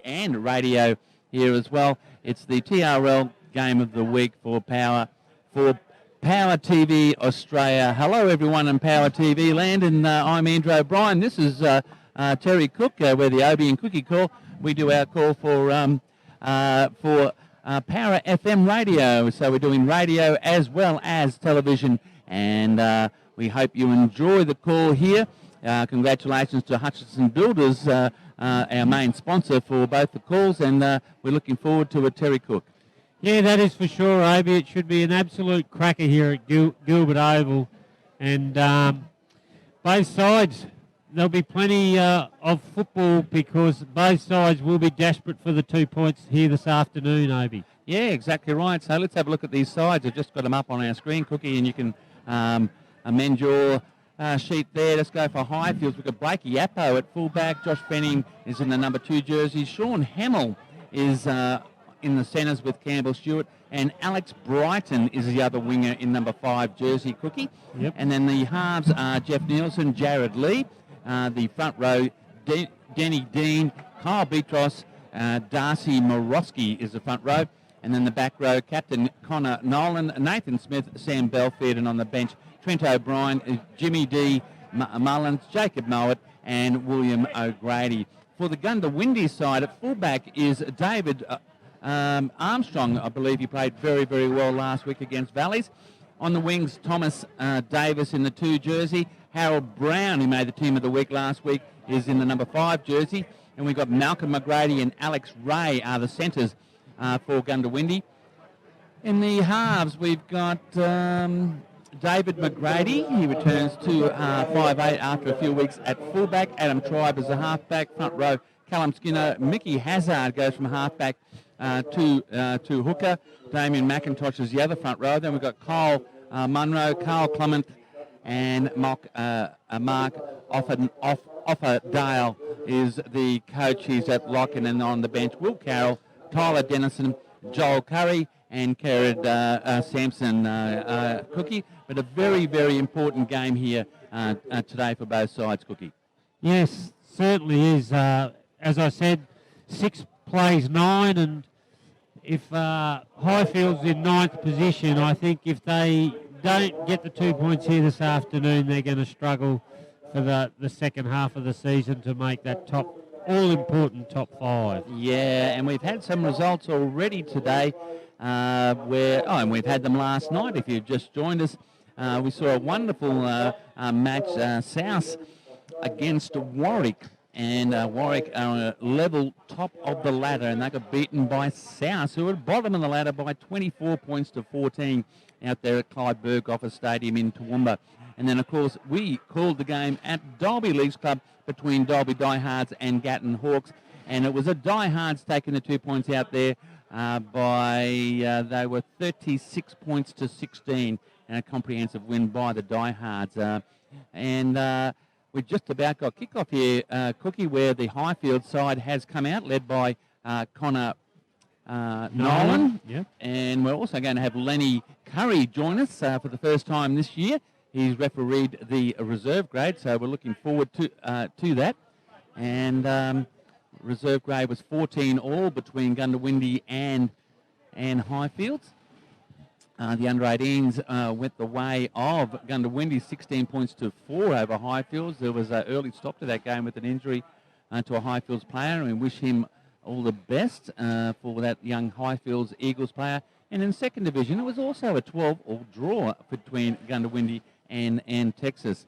and radio here as well. It's the TRL Game of the Week for Power TV Australia. Hello everyone in Power TV land, and I'm Andrew O'Brien. This is Terry Cook. We're the Obie and Cookie call. We do our call for Power FM radio. So we're doing radio as well as television, and we hope you enjoy the call here. Congratulations to Hutchinson Builders, our main sponsor for both the calls, and we're looking forward to it, Terry Cook. Yeah, that is for sure, Obie. It should be an absolute cracker here at Gilbert Oval. And both sides, there'll be plenty of football because both sides will be desperate for the 2 points here this afternoon, Obie. Yeah, exactly right. So let's have a look at these sides. I've just got them up on our screen, Cookie, and you can amend your sheet there. Let's go for Highfields. We've got Blakey Yappo at fullback. Josh Benning is in the number 2 jersey. Sean Hamill is in the centres with Campbell Stewart, and Alex Brighton is the other winger in number 5 jersey, Cookie. Yep. And then the halves are Jeff Nielsen, Jared Lee. The front row, Denny Dean, Kyle Beatros, Darcy Morosky is the front row. And then the back row, Captain Connor Nolan, Nathan Smith, Sam Belfield, and on the bench, Trent O'Brien, Jimmy D. Mullins, Jacob Mowat, and William O'Grady. For the Goondiwindi side, at fullback is David Armstrong. I believe he played very, very well last week against Valleys. On the wings, Thomas Davis in the 2 jersey. Harold Brown, who made the team of the week last week, is in the number 5 jersey. And we've got Malcolm McGrady and Alex Ray are the centres for Goondiwindi. In the halves, we've got David McGrady. He returns to 5'8" after a few weeks at fullback. Adam Tribe is the halfback. Front row, Callum Skinner. Mickey Hazard goes from halfback to hooker. Damien McIntosh is the other front row. Then we've got Kyle Munro, Carl Clement, and Mark Offerdale is the coach. He's at lock, and then on the bench, Will Carroll, Tyler Dennison, Joel Curry, and Kerrod Sampson, Cookie. But a very, very important game here today for both sides, Cookie. Yes, certainly is. As I said, 6 plays 9, and if Highfields in 9th position, I think if they don't get the 2 points here this afternoon, they're going to struggle for the second half of the season to make that all-important top 5. Yeah, and we've had some results already today and we've had them last night. If you've just joined us, we saw a wonderful match, South against Warwick. And Warwick are level top of the ladder, and they got beaten by South, who are bottom of the ladder by 24 points to 14 out there at Clyde Berghofer Stadium in Toowoomba. And then, of course, we called the game at Dalby Leagues Club between Dalby Diehards and Gatton Hawks, and it was a Diehards taking the 2 points out there they were 36 points to 16, and a comprehensive win by the Diehards. We've just about got kick-off here, Cookie, where the Highfield side has come out, led by Connor Nolan. Yep. And we're also going to have Lenny Curry join us for the first time this year. He's refereed the reserve grade, so we're looking forward to that. And reserve grade was 14 all between Goondiwindi and Highfields. The under-18s went the way of Goondiwindi, 16 points to 4 over Highfields. There was an early stop to that game with an injury to a Highfields player, and we wish him all the best for that young Highfields Eagles player. And in second division, it was also a 12-all draw between Goondiwindi and Texas.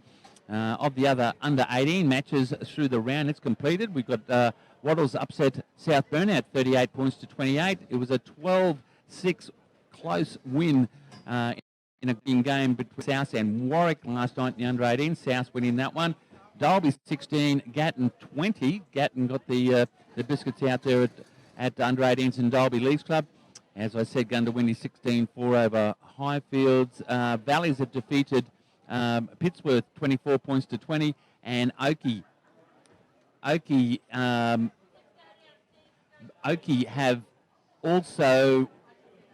Of the other under-18 matches through the round, it's completed. We've got Waddles upset South Burnout, 38 points to 28. It was a 12-6 close win in a game between South and Warwick last night in the under-18. South winning that one. Dalby 16, Gatton 20. Gatton got the biscuits out there at under-18s in Dalby Leagues Club. As I said, Goondiwindi 16-4 over Highfields. Valleys have defeated Pittsworth 24 points to 20, and Oakey have also,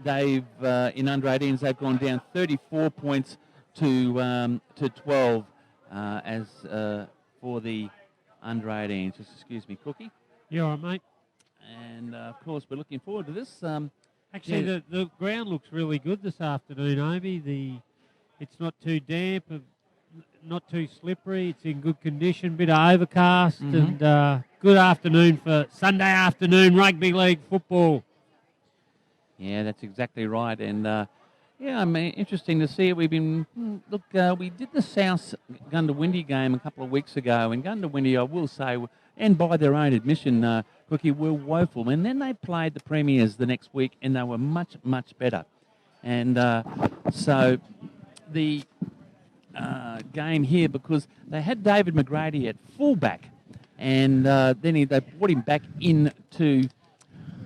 they've in under-18s they've gone down 34 points to 12 for the under-18s. Just excuse me, Cookie. You all right, mate? And, of course, we're looking forward to this. Actually, the ground looks really good this afternoon, Obi. It's not too damp, not too slippery. It's in good condition, bit of overcast, and good afternoon for Sunday afternoon rugby league football. Yeah, that's exactly right. And, interesting to see it. We've been, we did the South Goondiwindi game a couple of weeks ago, and Goondiwindi, I will say, and by their own admission, Cookie, were woeful. And then they played the Premiers the next week, and they were much, much better. And so the game here, because they had David McGrady at fullback, and then they brought him back into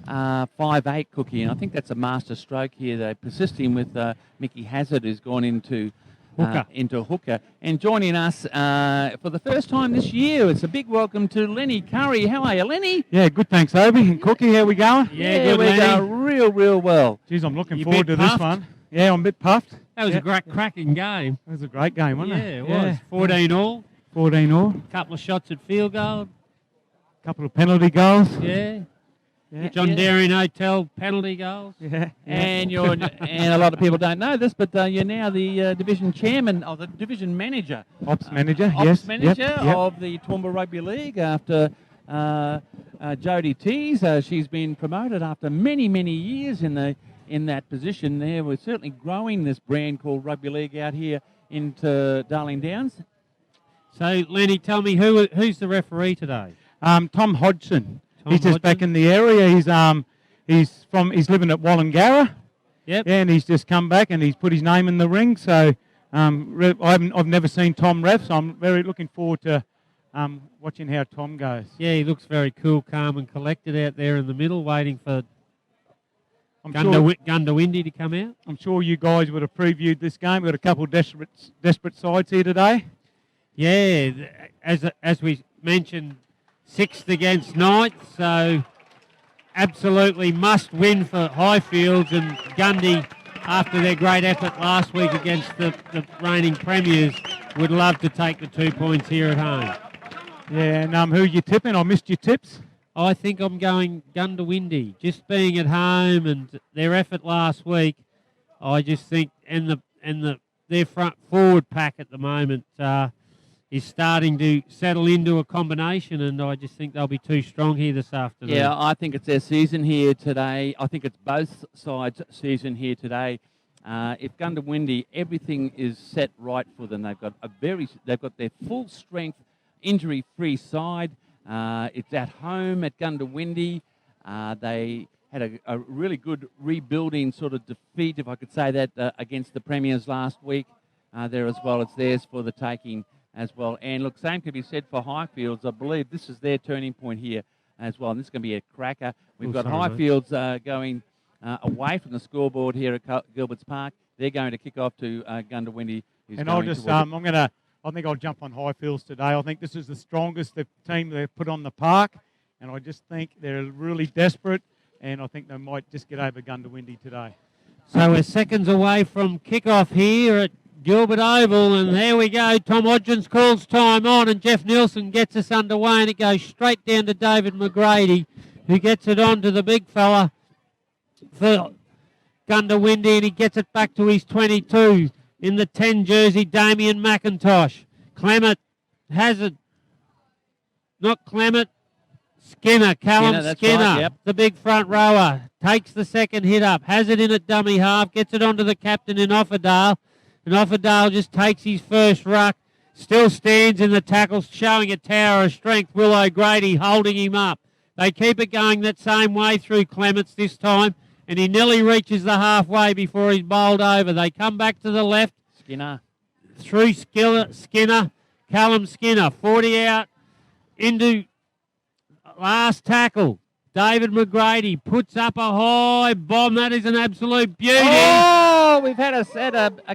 5'8", Cookie, and I think that's a master stroke here. They persist him with Mickey Hazard, who's gone into hooker. And joining us for the first time this year, it's a big welcome to Lenny Curry. How are you, Lenny? Yeah, good, thanks, Obi. And Cookie, how we going? Yeah, good, we're Lenny. going real well. Geez, I'm looking You forward bit to this puffed? one. Yeah, I'm a bit puffed. That was a great cracking game. It was a great game, wasn't Yeah, it? it was. 14 all. 14 all. Couple of shots at field goal. Couple of penalty goals. Yeah. Yeah. John Darien Hotel penalty goals. Yeah. And and a lot of people don't know this, but you're now the division chairman, or the division manager. Ops manager, Ops yes. manager Yep. of the Toowoomba Rugby League after Jodie Tees. She's been promoted after many, many years in that position there. We're certainly growing this brand called Rugby League out here into Darling Downs. So, Lenny, tell me who's the referee today? Tom Hodgson. He's just Hodgson? back in the area. He's living at Wallangarra. Yep. Yeah, and he's just come back and he's put his name in the ring. So I've never seen Tom ref, so I'm very looking forward to watching how Tom goes. Yeah, he looks very cool, calm and collected out there in the middle, waiting for Goondiwindi to come out. I'm sure you guys would have previewed this game. We've got a couple of desperate sides here today. Yeah, as we mentioned, 6th against 9th, so absolutely must win for Highfields, and Gundy, after their great effort last week against the reigning premiers, would love to take the 2 points here at home. Yeah, and who are you tipping? I missed your tips. I think I'm going Goondiwindi. Just being at home and their effort last week, I just think, and their front forward pack at the moment is starting to settle into a combination, and I just think they'll be too strong here this afternoon. Yeah, I think it's their season here today. I think it's both sides' season here today. If Goondiwindi, everything is set right for them. They've got their full strength, injury-free side. It's at home at Goondiwindi. They had a really good rebuilding sort of defeat, if I could say that, against the Premiers last week there as well. It's theirs for the taking as well. And look, same can be said for Highfields. I believe this is their turning point here as well. And this is going to be a cracker. We've got Highfields going away from the scoreboard here at Gilbert's Park. They're going to kick off to Goondiwindi. And I think I'll jump on Highfields today. I think this is the strongest team they've put on the park, and I just think they're really desperate, and I think they might just get over Goondiwindi today. So we're seconds away from kickoff here at Gilbert Oval, and there we go. Tom Hodgins calls time on, and Jeff Nielsen gets us underway, and it goes straight down to David McGrady, who gets it on to the big fella for Goondiwindi, and he gets it back to his 22 in the 10 jersey, Damien McIntosh. Clement has it. Not Clement. Skinner, Callum Skinner, right, yep. The big front rower, takes the second hit up, has it in at dummy half, gets it onto the captain in Offerdale, and Offerdale just takes his first ruck, still stands in the tackles, showing a tower of strength. Will O'Grady holding him up. They keep it going that same way through Clements this time, and he nearly reaches the halfway before he's bowled over. They come back to the left. Skinner. Through Skinner, Callum Skinner, 40 out into last tackle. David McGrady puts up a high bomb. That is an absolute beauty. Oh, we've had a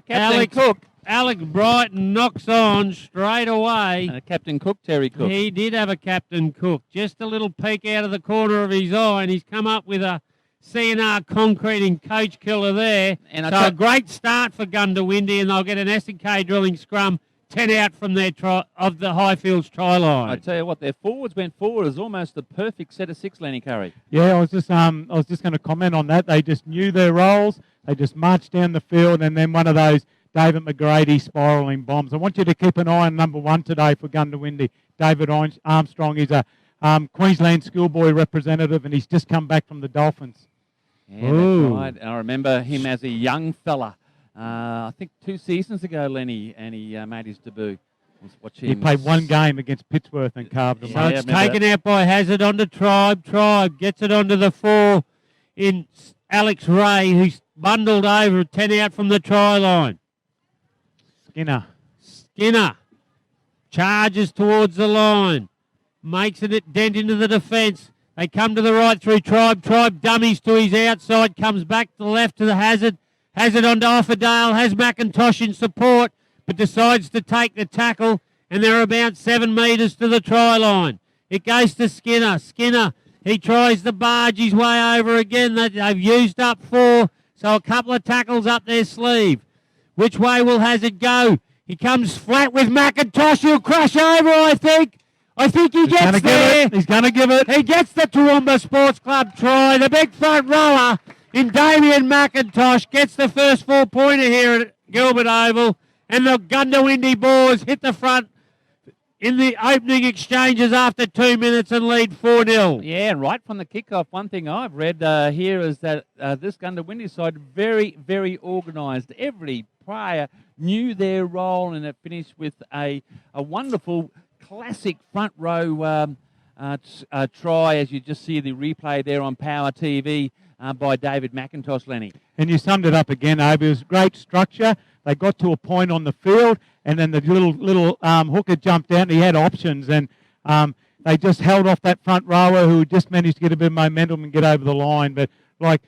Captain Cook. Alex Brighton knocks on straight away. Captain Cook, Terry Cook. He did have a Captain Cook. Just a little peek out of the corner of his eye, and he's come up with a CNR concreting coach killer there. And so a great start for Goondiwindi, and they'll get an S&K drilling scrum 10 out from their of the Highfields try line. I tell you what, their forwards went forward as almost the perfect set of 6, Lenny Curry. Yeah, I was just going to comment on that. They just knew their roles. They just marched down the field, and then one of those David McGrady spiralling bombs. I want you to keep an eye on number 1 today for Goondiwindi. David Armstrong is a Queensland schoolboy representative, and he's just come back from the Dolphins. Yeah, that's right. I remember him as a young fella. I think 2 seasons ago, Lenny, and he made his debut. He played 1 game against Pittsworth and carved them So up. it's taken out by Hazard onto Tribe. Tribe gets it onto the 4 in Alex Ray, who's bundled over 10 out from the try line. Skinner charges towards the line. Makes a dent into the defence. They come to the right through Tribe. Tribe dummies to his outside. Comes back to the left to the Hazard. Hazard onto Offerdale. Has McIntosh in support, but decides to take the tackle. And they're about 7 metres to the try line. It goes to Skinner. Skinner, he tries to barge his way over again. They've used up 4, so a couple of tackles up their sleeve. Which way will Hazard go? He comes flat with McIntosh. He'll crash over, I think. I think he gets there. He's going to give it. He gets the Toowoomba Sports Club try. The big front rower in Damien McIntosh gets the first 4-pointer here at Gilbert Oval. And the Goondiwindi Boars hit the front in the opening exchanges after 2 minutes and lead 4-0. Yeah, and right from the kickoff, one thing I've read here is that this Goondiwindi side very, very organised. Every player knew their role, and it finished with a wonderful classic front row try, as you just see the replay there on Power TV by David McIntosh, Lenny. And you summed it up again, Abe. It was great structure. They got to a point on the field, and then the little hooker jumped out, and he had options, and they just held off that front rower who just managed to get a bit of momentum and get over the line. But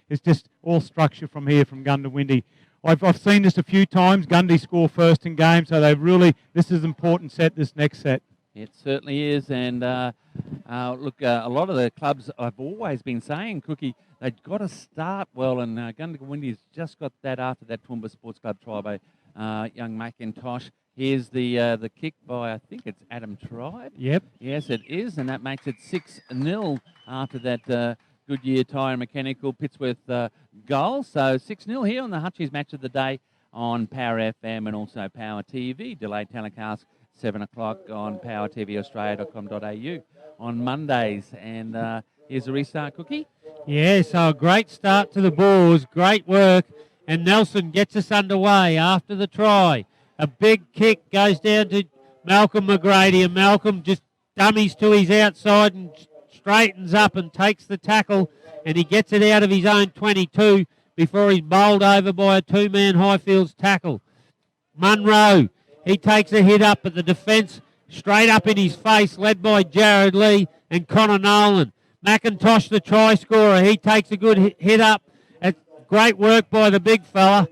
it's just all structure from here from Goondiwindi. I've seen this a few times. Gundy score first in games, so this is an important set, this next set. It certainly is, and look, a lot of the clubs, I've always been saying, Cookie, they've got to start well, and Goondiwindi's just got that after that Toowoomba Sports Club try by young McIntosh. Here's the kick by, I think it's Adam Tribe. Yep. Yes, it is, and that makes it 6-0 after that Goodyear Tyre and Mechanical Pittsworth goal. So 6-0 here on the Hutchies Match of the Day on Power FM and also Power TV. Delayed telecast 7 o'clock on powertvaustralia.com.au on Mondays. And here's a restart, Cookie. Yeah, so a great start to the Boars. Great work. And Nelson gets us underway after the try. A big kick goes down to Malcolm McGrady, and Malcolm just dummies to his outside and straightens up and takes the tackle, and he gets it out of his own 22 before he's bowled over by a 2-man Highfields tackle. Munro, he takes a hit up, but the defence straight up in his face, led by Jared Lee and Connor Nolan. McIntosh, the try scorer, he takes a good hit up. Great work by the big fella.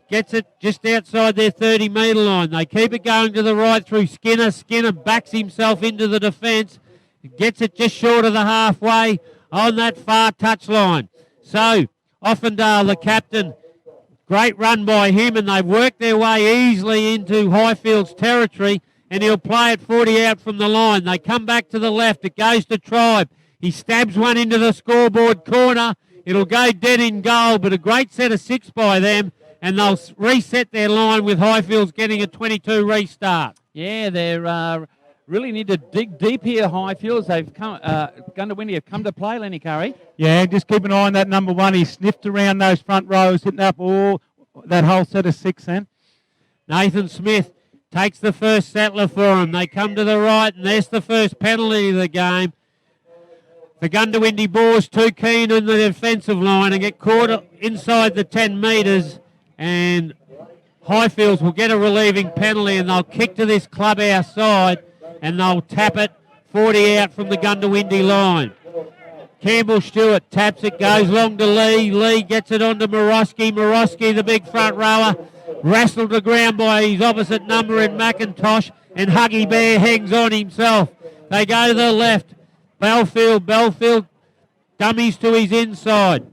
Gets it just outside their 30-metre line. They keep it going to the right through Skinner. Skinner backs himself into the defence. Gets it just short of the halfway on that far touchline. So, Offendale, the captain, great run by him, and they've worked their way easily into Highfields territory, and he'll play it 40 out from the line. They come back to the left. It goes to Tribe. He stabs one into the scoreboard corner. It'll go dead in goal, but a great set of 6 by them, and they'll reset their line with Highfields getting a 22 restart. Yeah, they're really need to dig deep here, Highfields. They've come, Goondiwindi have come to play, Lenny Curry. Yeah, just keep an eye on that number 1. He sniffed around those front rows, hitting up that whole set of 6 then. Nathan Smith takes the first settler for him. They come to the right, and there's the first penalty of the game. The Goondiwindi Boars too keen on the defensive line and get caught inside the 10 metres, and Highfields will get a relieving penalty, and they'll kick to this clubhouse side, and they'll tap it 40 out from the Goondiwindi line. Campbell Stewart taps it, goes long to Lee. Lee gets it onto Morosky. Morosky, the big front rower, wrestled to ground by his opposite number in McIntosh, and Huggy Bear hangs on himself. They go to the left. Belfield dummies to his inside.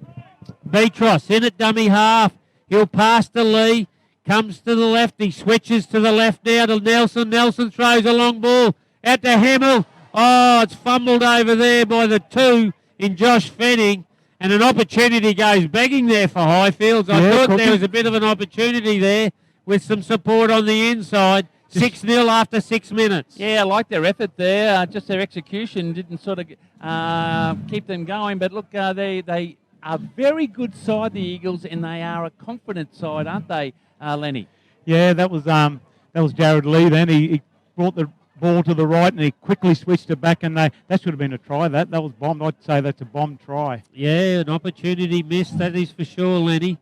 Beatros in at dummy half. He'll pass to Lee. Comes to the left. He switches to the left now to Nelson. Nelson throws a long ball out to Hamill. Oh, it's fumbled over there by the 2 in Josh Fenning. And an opportunity goes begging there for Highfields. I thought there was a bit of an opportunity there with some support on the inside. 6-0 after 6 minutes. Yeah, I like their effort there. Just their execution didn't sort of keep them going. But look, they are very good side, the Eagles, and they are a confident side, aren't they, Lenny? Yeah, that was Jared Lee then. He brought the ball to the right and he quickly switched it back, and that should have been a try. That was bombed. I'd say that's a bomb try. Yeah, an opportunity missed, that is for sure, Lenny.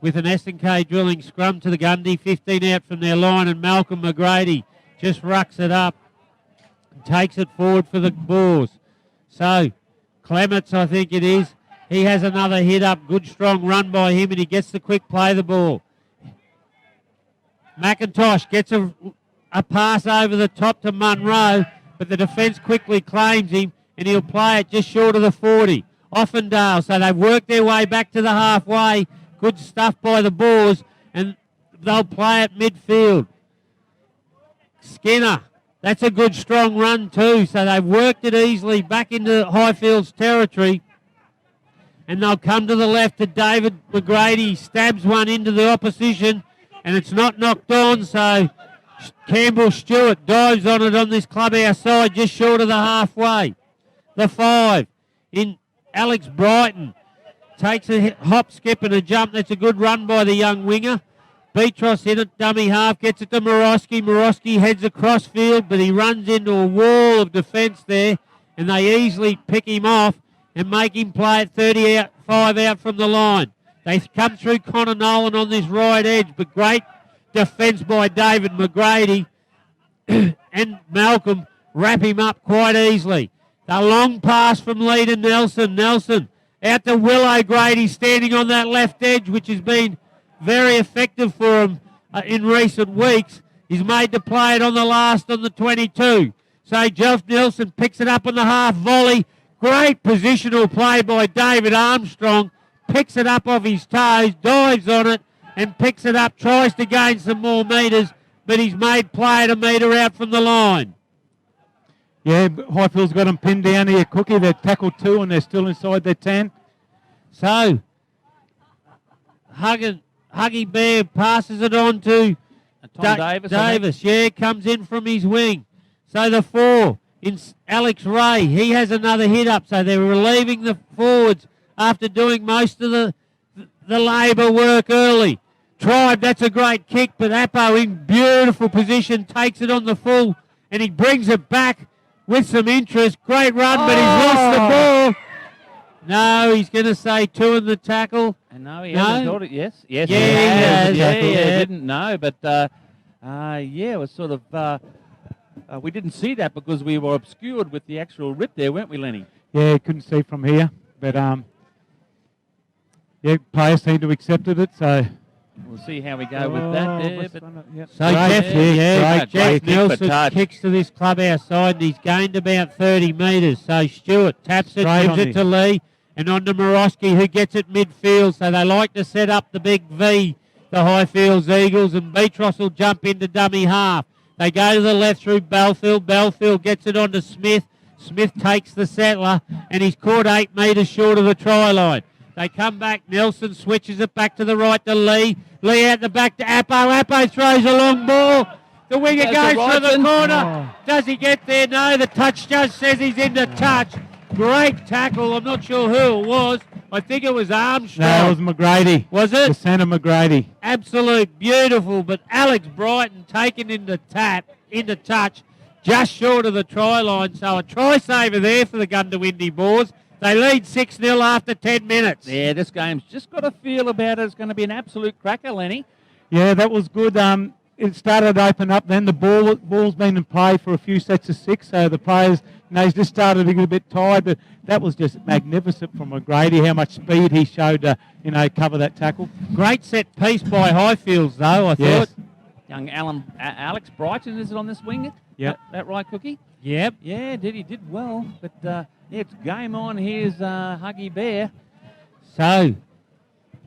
With an S&K drilling scrum to the Gundy, 15 out from their line, and Malcolm McGrady just rucks it up and takes it forward for the Boars. So, Clements, I think it is, he has another hit up, good strong run by him, and he gets the quick play of the ball. McIntosh gets a pass over the top to Munro, but the defence quickly claims him, and he'll play it just short of the 40. Offendale, so they've worked their way back to the halfway. Good stuff by the Boars, and they'll play at midfield. Skinner, that's a good strong run too, so they've worked it easily back into Highfields territory, and they'll come to the left to David McGrady. Stabs one into the opposition, and it's not knocked on, so Campbell Stewart dives on it on this clubhouse side just short of the halfway. The 5 in Alex Brighton takes a hop, skip and a jump. That's a good run by the young winger. Beatros in it, dummy half, gets it to Morosky. Morosky heads across field, but he runs into a wall of defence there, and they easily pick him off and make him play at 35 out from the line. They come through Connor Nolan on this right edge, but great defence by David McGrady and Malcolm wrap him up quite easily. The long pass from Lee to Nelson. Nelson out to Willow Grady standing on that left edge, which has been very effective for him in recent weeks. He's made to play it on the last on the 22. So Jeff Nelson picks it up on the half volley. Great positional play by David Armstrong. Picks it up off his toes, dives on it, and picks it up, tries to gain some more metres, but he's made play at a metre out from the line. Yeah, Highfield's got them pinned down here, Cookie. They're tackled 2 and they're still inside their 10. So, Huggy Bear passes it on to Tom Davis. Yeah, comes in from his wing. So the 4 in Alex Ray. He has another hit up. So they're relieving the forwards after doing most of the labour work early. Tribe, that's a great kick, but Appo in beautiful position takes it on the full, and he brings it back with some interest. Great run, but he's lost the ball. No, he's going to say 2 in the tackle. And no, he hasn't thought it. Yes, yeah, he has. Yeah, didn't know, but it was sort of. We didn't see that because we were obscured with the actual rip there, weren't we, Lenny? Yeah, couldn't see from here, but players seem to accepted it, so. We'll see how we go with that there. But so Jeff Nelson kicks to this clubhouse side, and he's gained about 30 metres. So Stewart taps it, gives it to Lee, and on to Morosky, who gets it midfield. So they like to set up the big V, the Highfields Eagles, and Beatros will jump into dummy half. They go to the left through Belfield. Belfield gets it on to Smith. Smith takes the settler, and he's caught 8 metres short of the try line. They come back. Nelson switches it back to the right to Lee. Lee out the back to Appo. Appo throws a long ball. The winger goes for the corner. Does he get there? No, the touch judge says he's into touch. Great tackle. I'm not sure who it was. I think it was Armstrong. No, it was McGrady. Was it? The centre McGrady. Absolute beautiful, but Alex Brighton taken into touch just short of the try line. So a try saver there for the Goondiwindi Boars. They lead 6-0 after 10 minutes. Yeah, this game's just got a feel about it. It's going to be an absolute cracker, Lenny. Yeah, that was good. It started to open up then. The ball's been in play for a few sets of 6, so the players, he's just started to get a bit tired, but that was just magnificent from McGrady, how much speed he showed to, cover that tackle. Great set piece by Highfields, though, I thought. Young Alex Brighton, is it on this wing? Yep. That right, Cookie? Yep. Yeah, he did well, but it's game on. Here's Huggy Bear. So,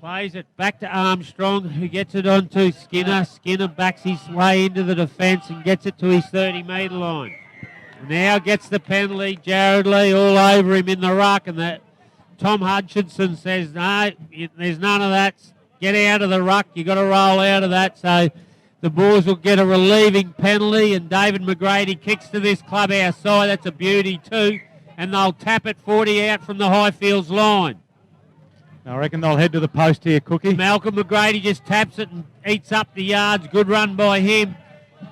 Plays it back to Armstrong, who gets it on to Skinner. Skinner backs his way into the defence and gets it to his 30-metre line. Now gets the penalty. Jared Lee all over him in the ruck, and that Tom Hutchinson says, no, there's none of that. Get out of the ruck. You've got to roll out of that. So the Boers will get a relieving penalty, and David McGrady kicks to this clubhouse side. That's a beauty too. And they'll tap it 40 out from the Highfields line. I reckon they'll head to the post here, Cookie. Malcolm McGrady just taps it and eats up the yards. Good run by him.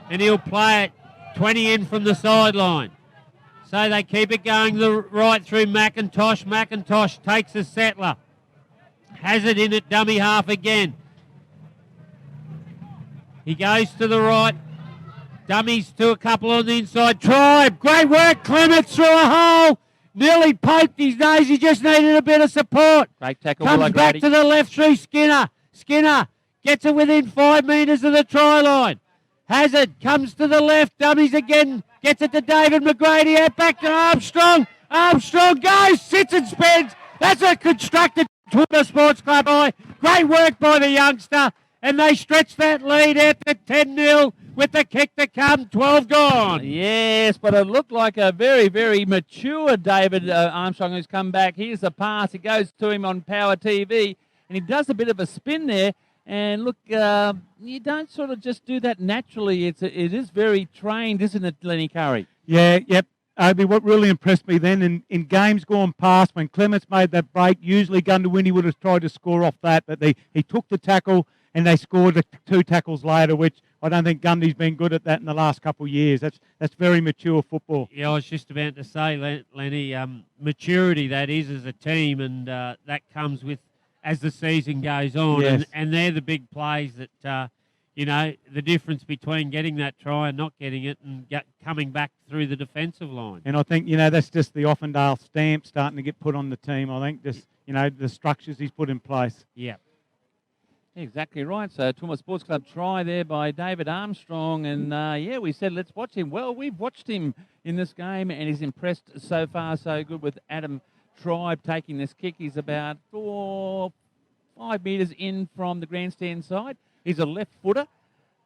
And he'll play it 20 in from the sideline. So they keep it going right through McIntosh. McIntosh takes a settler. Has it in at dummy half again. He goes to the right. Dummies to a couple on the inside. Try. Great work. Clements through a hole. Nearly poked his nose. He just needed a bit of support. Great tackle. Comes back to the left through Skinner. Skinner gets it within 5 metres of the try line. Hazard comes to the left. Dummies again. Gets it to David McGrady. Out back to Armstrong. Armstrong goes. Sits and spins. That's a constructed Toowoomba Sports Club eye. Great work by the youngster. And they stretch that lead out to 10-0 with the kick to come. 12 gone. Yes, but it looked like a very, very mature David Armstrong who's come back. Here's the pass. It goes to him on Power TV, and he does a bit of a spin there. And look, you don't sort of just do that naturally. It is very trained, isn't it, Lenny Curry? Yeah, yep. Obi, what really impressed me then in games gone past when Clements made that break, usually Goondiwindi would have tried to score off that, but he took the tackle and they scored the 2 tackles later, which I don't think Gundy's been good at that in the last couple of years. That's very mature football. Yeah, I was just about to say, Lenny, maturity that is as a team, and that comes with as the season goes on. Yes. And they're the big plays that, the difference between getting that try and not getting it and coming back through the defensive line. And I think, that's just the Offendale stamp starting to get put on the team. I think just, the structures he's put in place. Yeah. Exactly right. So Toowoomba Sports Club try there by David Armstrong. And, we said let's watch him. Well, we've watched him in this game and he's impressed so far so good with Adam Tribe taking this kick. He's about 5 metres in from the grandstand side. He's a left footer.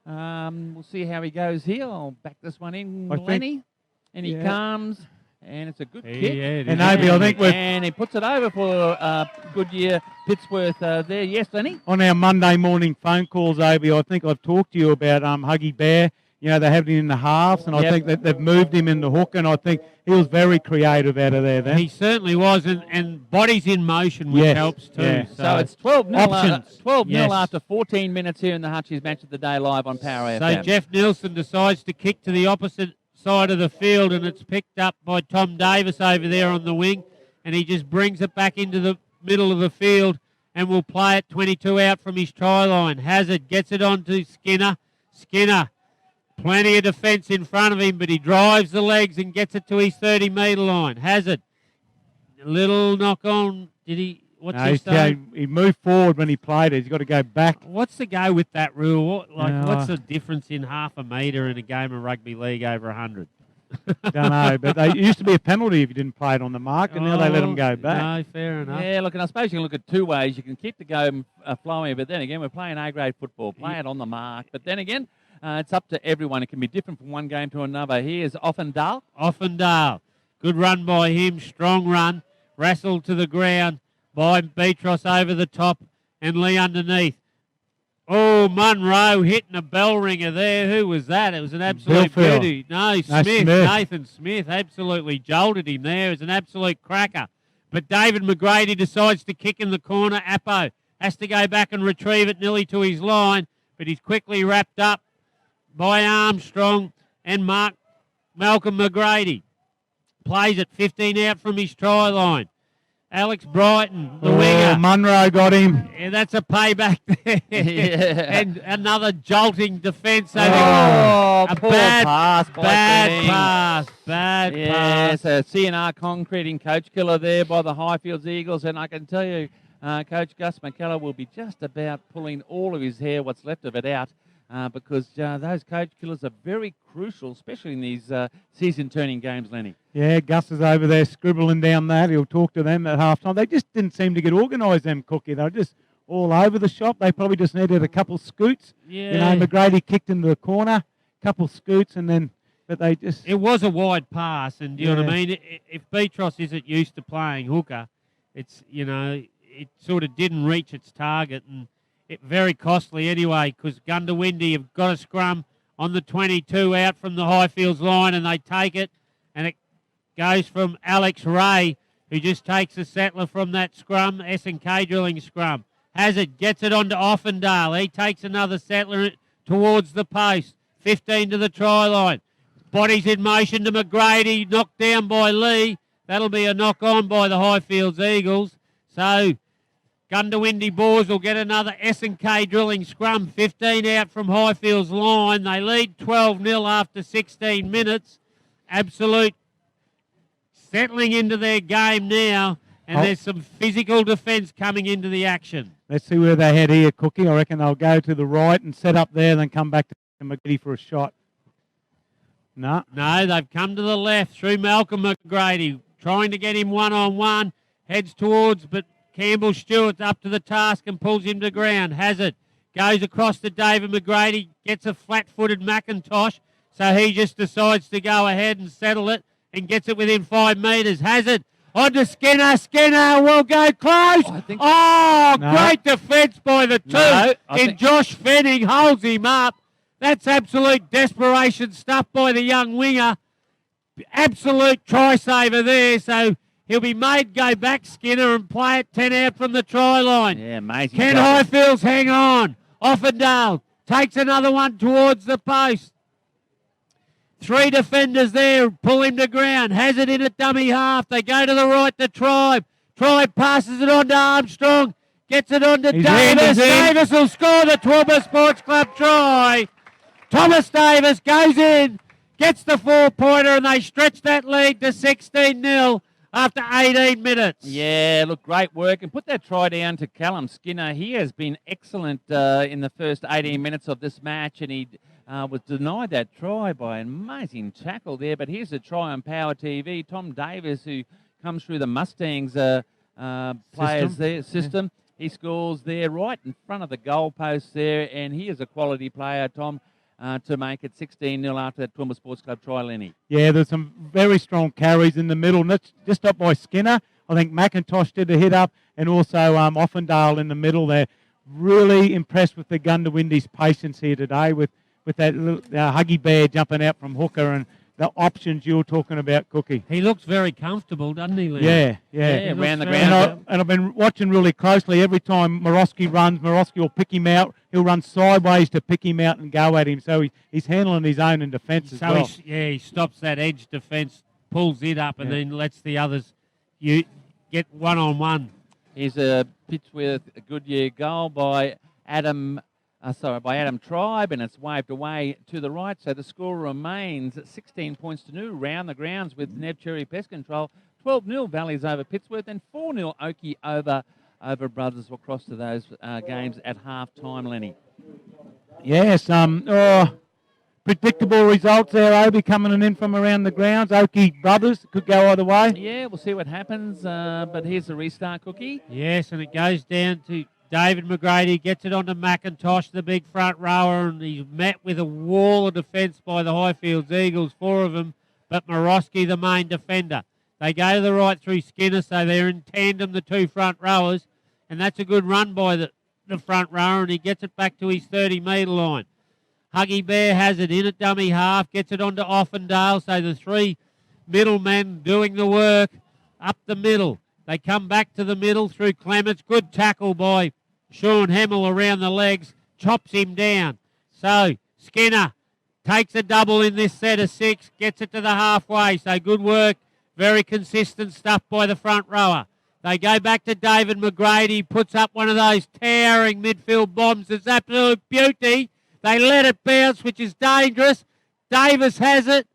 We'll see how he goes here. I'll back this one in, Lenny. And he comes. And it's a good kick. Yeah, and Obi, I think and he puts it over for Goodyear Pittsworth there. Yes, Lenny? On our Monday morning phone calls, Obi, I think I've talked to you about Huggy Bear. They have him in the halves, and I think that they've moved him in the hook, and I think he was very creative out of there then. He certainly was, and body's in motion, which helps too. Yeah. So it's 12-0 12-0 after 14 minutes here in the Hutchies Match of the Day live on Power FM. So Jeff Nielsen decides to kick to the opposite side of the field, and it's picked up by Tom Davis over there on the wing, and he just brings it back into the middle of the field and will play it 22 out from his try line. Hazard gets it on to Skinner. Skinner, plenty of defence in front of him, but he drives the legs and gets it to his 30-metre line. Hazard, a little knock on. Did he? What's he saying? He moved forward when he played it. He's got to go back. What's the go with that rule? What's the difference in half a metre in a game of rugby league over 100? Don't know, but it used to be a penalty if you didn't play it on the mark, and now they let them go back. No, fair enough. Yeah, look, and I suppose you can look at 2 ways. You can keep the game flowing, but then again, we're playing A-grade football. Play it on the mark. But then again, it's up to everyone. It can be different from one game to another. Here's Offendale. Offendale. Good run by him. Strong run. Wrestled to the ground by Beatros over the top and Lee underneath. Oh, Munro hitting a bell ringer there. Who was that? It was an absolute beauty. No, Smith. Nathan Smith absolutely jolted him there. It was an absolute cracker. But David McGrady decides to kick in the corner. Appo has to go back and retrieve it nearly to his line, but he's quickly wrapped up by Armstrong and Malcolm McGrady. Plays it 15 out from his try line. Alex Brighton, the winger. Munro got him. Yeah, that's a payback there. Yeah. And another jolting defence. Poor Bad pass. Yeah, so CNR concreting coach killer there by the Highfields Eagles. And I can tell you, Coach Gus McKellar will be just about pulling all of his hair, what's left of it, out. Because those coach killers are very crucial, especially in these season-turning games, Lenny. Yeah, Gus is over there scribbling down that. He'll talk to them at halftime. They just didn't seem to get organised, them Cookie. They were just all over the shop. They probably just needed a couple scoots. Yeah. You know, McGrady kicked into the corner, couple scoots, and then, but they just... It was a wide pass, and you know what I Yeah. mean? If Beatros isn't used to playing hooker, it's, you know, it sort of didn't reach its target, and it very costly anyway, because Goondiwindi have got a scrum on the 22 out from the Highfields line, and they take it, and it goes from Alex Ray, who just takes a settler from that scrum, S&K drilling scrum. Hazard gets it onto Offendale. He takes another settler towards the post. 15 to the try line. Bodies in motion to McGrady, knocked down by Lee. That'll be a knock on by the Highfields Eagles. So Goondiwindi Boars will get another S&K drilling scrum. 15 out from Highfields line. They lead 12-0 after 16 minutes. Absolute settling into their game now, and there's some physical defence coming into the action. Let's see where they head here, Cookie. I reckon they'll go to the right and set up there, then come back to McGrady for a shot. No. No, they've come to the left through Malcolm McGrady, trying to get him one-on-one. Heads towards, but Campbell Stewart's up to the task and pulls him to ground. Hazard goes across to David McGrady, gets a flat-footed McIntosh, so he just decides to go ahead and settle it and gets it within 5 metres. Hazard on to Skinner. Skinner will go close. Great defence by the two. Josh Fenning holds him up. That's absolute desperation stuff by the young winger. Absolute try saver there. So he'll be made go back, Skinner, and play it 10 out from the try line. Yeah, amazing. Ken Highfields hang on. Offendale takes another one towards the post. 3 defenders there, pull him to ground. Has it in at dummy half. They go to the right to Tribe. Tribe passes it on to Armstrong. Gets it on to Davis. Davis will score the Toowoomba Sports Club try. Thomas Davis goes in, gets the 4-pointer, and they stretch that lead to 16-0 after 18 minutes. Yeah, look, great work. And put that try down to Callum Skinner. He has been excellent in the first 18 minutes of this match, and he was denied that try by an amazing tackle there. But here's a try on Power TV. Tom Davis, who comes through the Mustangs players system. He scores there right in front of the goalpost there, and he is a quality player, Tom, to make it 16-0 after that Toowoomba Sports Club try, Lenny. Yeah, there's some very strong carries in the middle. And that's just up by Skinner. I think McIntosh did a hit up, and also Offendale in the middle there. Really impressed with the Goondiwindi's patience here today with that little Huggy Bear jumping out from hooker and the options you were talking about, Cookie. He looks very comfortable, doesn't he, Lee? Yeah. Around the ground. And I've been watching really closely. Every time Morosky runs, Morosky will pick him out. He'll run sideways to pick him out and go at him. So he's handling his own in defence as well. He stops that edge defence, pulls it up, and then lets the others get one-on-one. Here's a pitch with a Goodyear goal by Adam Tribe, and it's waved away to the right. So the score remains 16 points to 0 round the grounds with Neb Cherry Pest Control. 12-0 Valleys over Pittsworth and 4-0 Oakey over Brothers. We'll cross to those games at half-time, Lenny. Yes, predictable results there, Obi, coming in from around the grounds. Oakey Brothers could go either way. Yeah, we'll see what happens, but here's the restart, Cookie. Yes, and it goes down to David McGrady, gets it onto McIntosh, the big front rower, and he's met with a wall of defence by the Highfields Eagles, 4 of them, but Morosky, the main defender. They go to the right through Skinner, so they're in tandem, the 2 front rowers, and that's a good run by the front rower, and he gets it back to his 30-metre line. Huggy Bear has it in at dummy half, gets it onto Offendale, so the 3 middlemen doing the work up the middle. They come back to the middle through Clements. Good tackle by Sean Hamill around the legs, chops him down. So Skinner takes a double in this set of 6, gets it to the halfway. So good work, very consistent stuff by the front rower. They go back to David McGrady, puts up one of those towering midfield bombs. It's absolute beauty. They let it bounce, which is dangerous. Davis has it.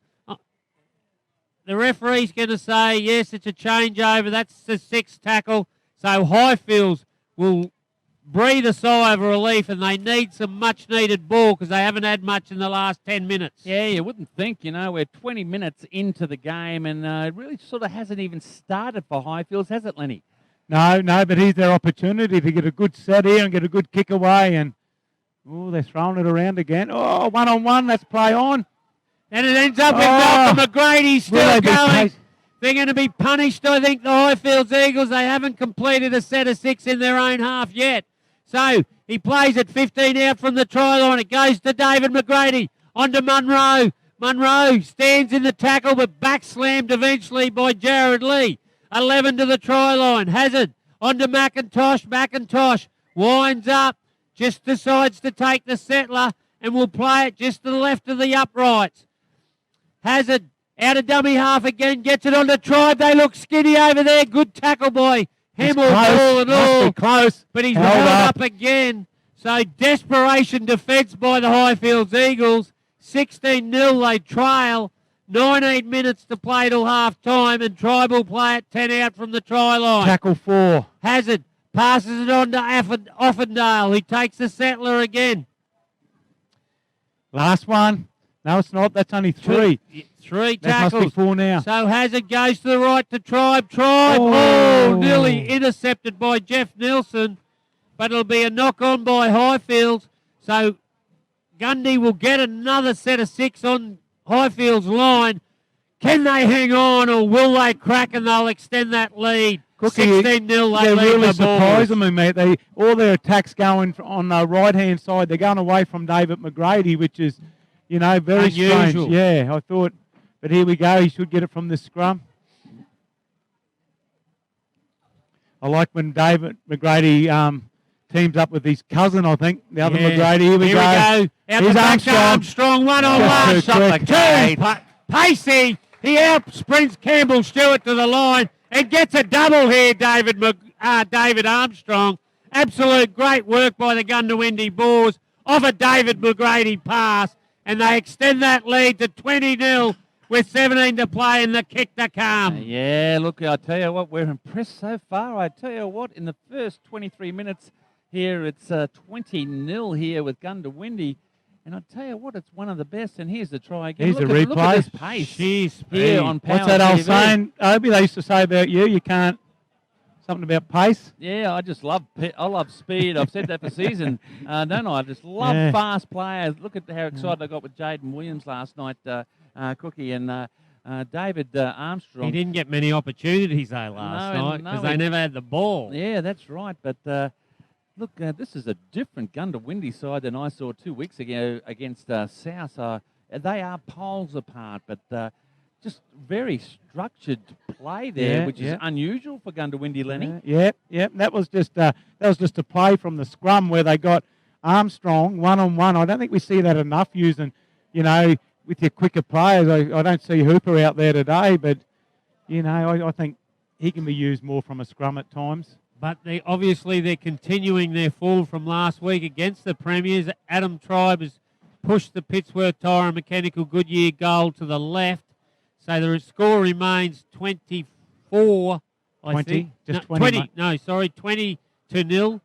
The referee's going to say, yes, it's a changeover. That's the 6th tackle. So Highfields will breathe a sigh of relief, and they need some much-needed ball because they haven't had much in the last 10 minutes. Yeah, you wouldn't think, we're 20 minutes into the game, and it really sort of hasn't even started for Highfields, has it, Lenny? No, but here's their opportunity to get a good set here and get a good kick away. And, they're throwing it around again. Oh, 1-on-1, let's play on. And it ends up with Malcolm McGrady still going. They're going to be punished, I think, the Highfields Eagles. They haven't completed a set of 6 in their own half yet. So he plays at 15 out from the try line. It goes to David McGrady. On to Munro. Munro stands in the tackle but back slammed eventually by Jared Lee. 11 to the try line. Hazard on to McIntosh. McIntosh winds up. Just decides to take the settler and will play it just to the left of the uprights. Hazard out of dummy half again, gets it on the Tribe. They look skinny over there. Good tackle by Hamill, ball and all. Close. But he's held up again. So desperation defence by the Highfields Eagles. 16-0 they trail. 19 minutes to play till half time, and Tribe will play it 10 out from the try line. Tackle 4. Hazard passes it on to Offendale. He takes the settler again. Last one. No, it's not. That's only 3. 3 That tackles. must be 4 now. So Hazard goes to the right to Tribe. Nearly intercepted by Jeff Nielsen. But it'll be a knock on by Highfields. So Gundy will get another set of 6 on Highfields' line. Can they hang on, or will they crack and they'll extend that lead? 16-0 They're really surprising me, mate. All their attacks going on the right-hand side. They're going away from David McGrady, which is, very unusual. Strange. Yeah, I thought. But here we go. He should get it from the scrum. I like when David McGrady teams up with his cousin, I think. The other McGrady. Here we go. Out the back to Armstrong. 1-on-1. Shot the Pacey. He out sprints Campbell Stewart to the line and gets a double here, David Armstrong. Absolute great work by the Goondiwindi Boars off a David McGrady pass, and they extend that lead to 20-0 with 17 to play in the kick to come. Yeah, look, I tell you what, we're impressed so far. I tell you what, in the first 23 minutes here, it's 20-0 here with Goondiwindi. And I tell you what, it's one of the best. And here's the try again. Here's a Look at replay. this pace here on Power What's that old TV. saying, Obi, they used to say about you? You can't, something about pace? Yeah, I love speed. I've said that for season, don't I? I just love fast players. Look at how excited I got with Jaden Williams last night, Cookie, and David Armstrong. He didn't get many opportunities though last night because they never had the ball. Yeah, that's right. But look, this is a different Goondiwindi side than I saw 2 weeks ago against South. They are poles apart, but just very structured play there, which is unusual for Goondiwindi, Lenny. Yeah. That was just a play from the scrum where they got Armstrong 1-on-1. I don't think we see that enough using, with your quicker players. I don't see Hooper out there today, but I think he can be used more from a scrum at times. But obviously they're continuing their fall from last week against the Premiers. Adam Tribe has pushed the Pittsworth Tyre and Mechanical Goodyear goal to the left. So the score remains 24, I think. 20. 20-0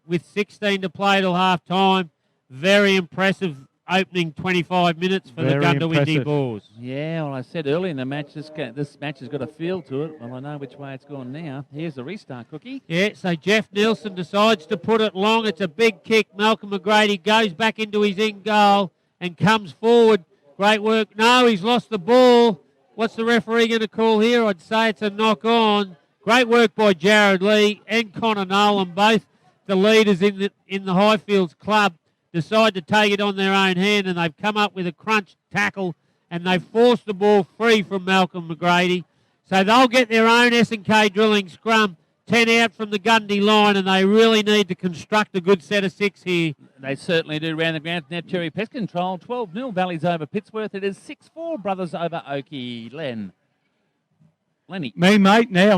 with 16 to play till half time. Very impressive opening 25 minutes for the Goondiwindi Boars. Yeah, well, I said earlier in the match, this match has got a feel to it. Well, I know which way it's gone now. Here's the restart, Cookie. Yeah, so Jeff Nielsen decides to put it long. It's a big kick. Malcolm McGrady goes back into his in goal and comes forward. Great work. No, he's lost the ball. What's the referee going to call here? I'd say it's a knock on. Great work by Jared Lee and Connor Nolan, both the leaders in the Highfields club. Decide to take it on their own hand, and they've come up with a crunch tackle, and they've forced the ball free from Malcolm McGrady. So they'll get their own S&K drilling scrum, 10 out from the Gundy line, and they really need to construct a good set of 6 here. They certainly do. Round the ground now, Cherry Pest Control, 12-0 Valleys over Pittsworth. It is 6-4 Brothers over Oakey. Lenny. Me, mate, now.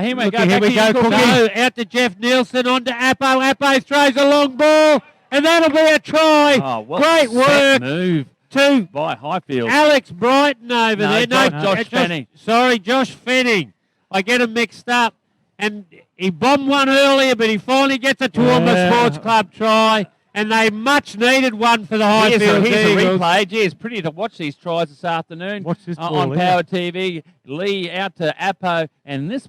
Here we go. Here we go, Cookie. So out to Jeff Nielsen, on to Appo. Appo throws a long ball. And that'll be a try. Great work. Move to by Highfield. Alex Brighton over there. Josh Fanning. Sorry, Josh Fanning. I get him mixed up. And he bombed one earlier, but he finally gets a Toowoomba Sports Club try. and they much needed one for the Here's Highfields a Eagles. replay. Gee, it's pretty to watch these tries this afternoon. Watch this ball, on yeah. Power TV. Lee out to Appo, and this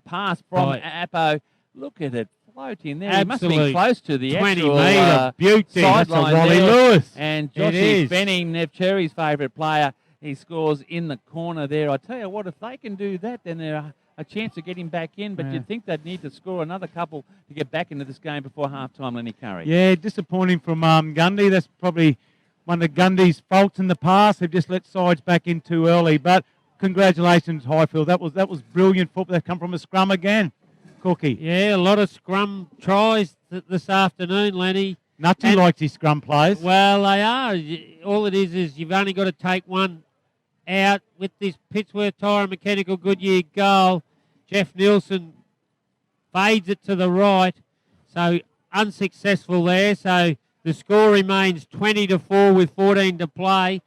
pass from Right. Appo. Look at it floating there. He must have been Absolute close to the 20 actual metre beauty. That's a sideline Wally there. Lewis. And It Joshy is. Fenning, Nev Cherry's favourite player, he scores in the corner there. I tell you what, if they can do that, then they're a chance of getting back in. But Yeah. you'd think they'd need to score another couple to get back into this game before half-time, Lenny Curry. Yeah, disappointing from Gundy. That's probably one of Gundy's faults in the past. They've just let sides back in too early. But congratulations, Highfield. That was brilliant football. They've come from a scrum again. Cookie. Yeah, a lot of scrum tries this afternoon, Lenny. Nutty And- likes his scrum plays. Well, they are. All it is you've only got to take one out with this Pittsworth Tyre and Mechanical Goodyear goal. Jeff Nielsen fades it to the right, so unsuccessful there. So the score remains 20-4 with 14 to play.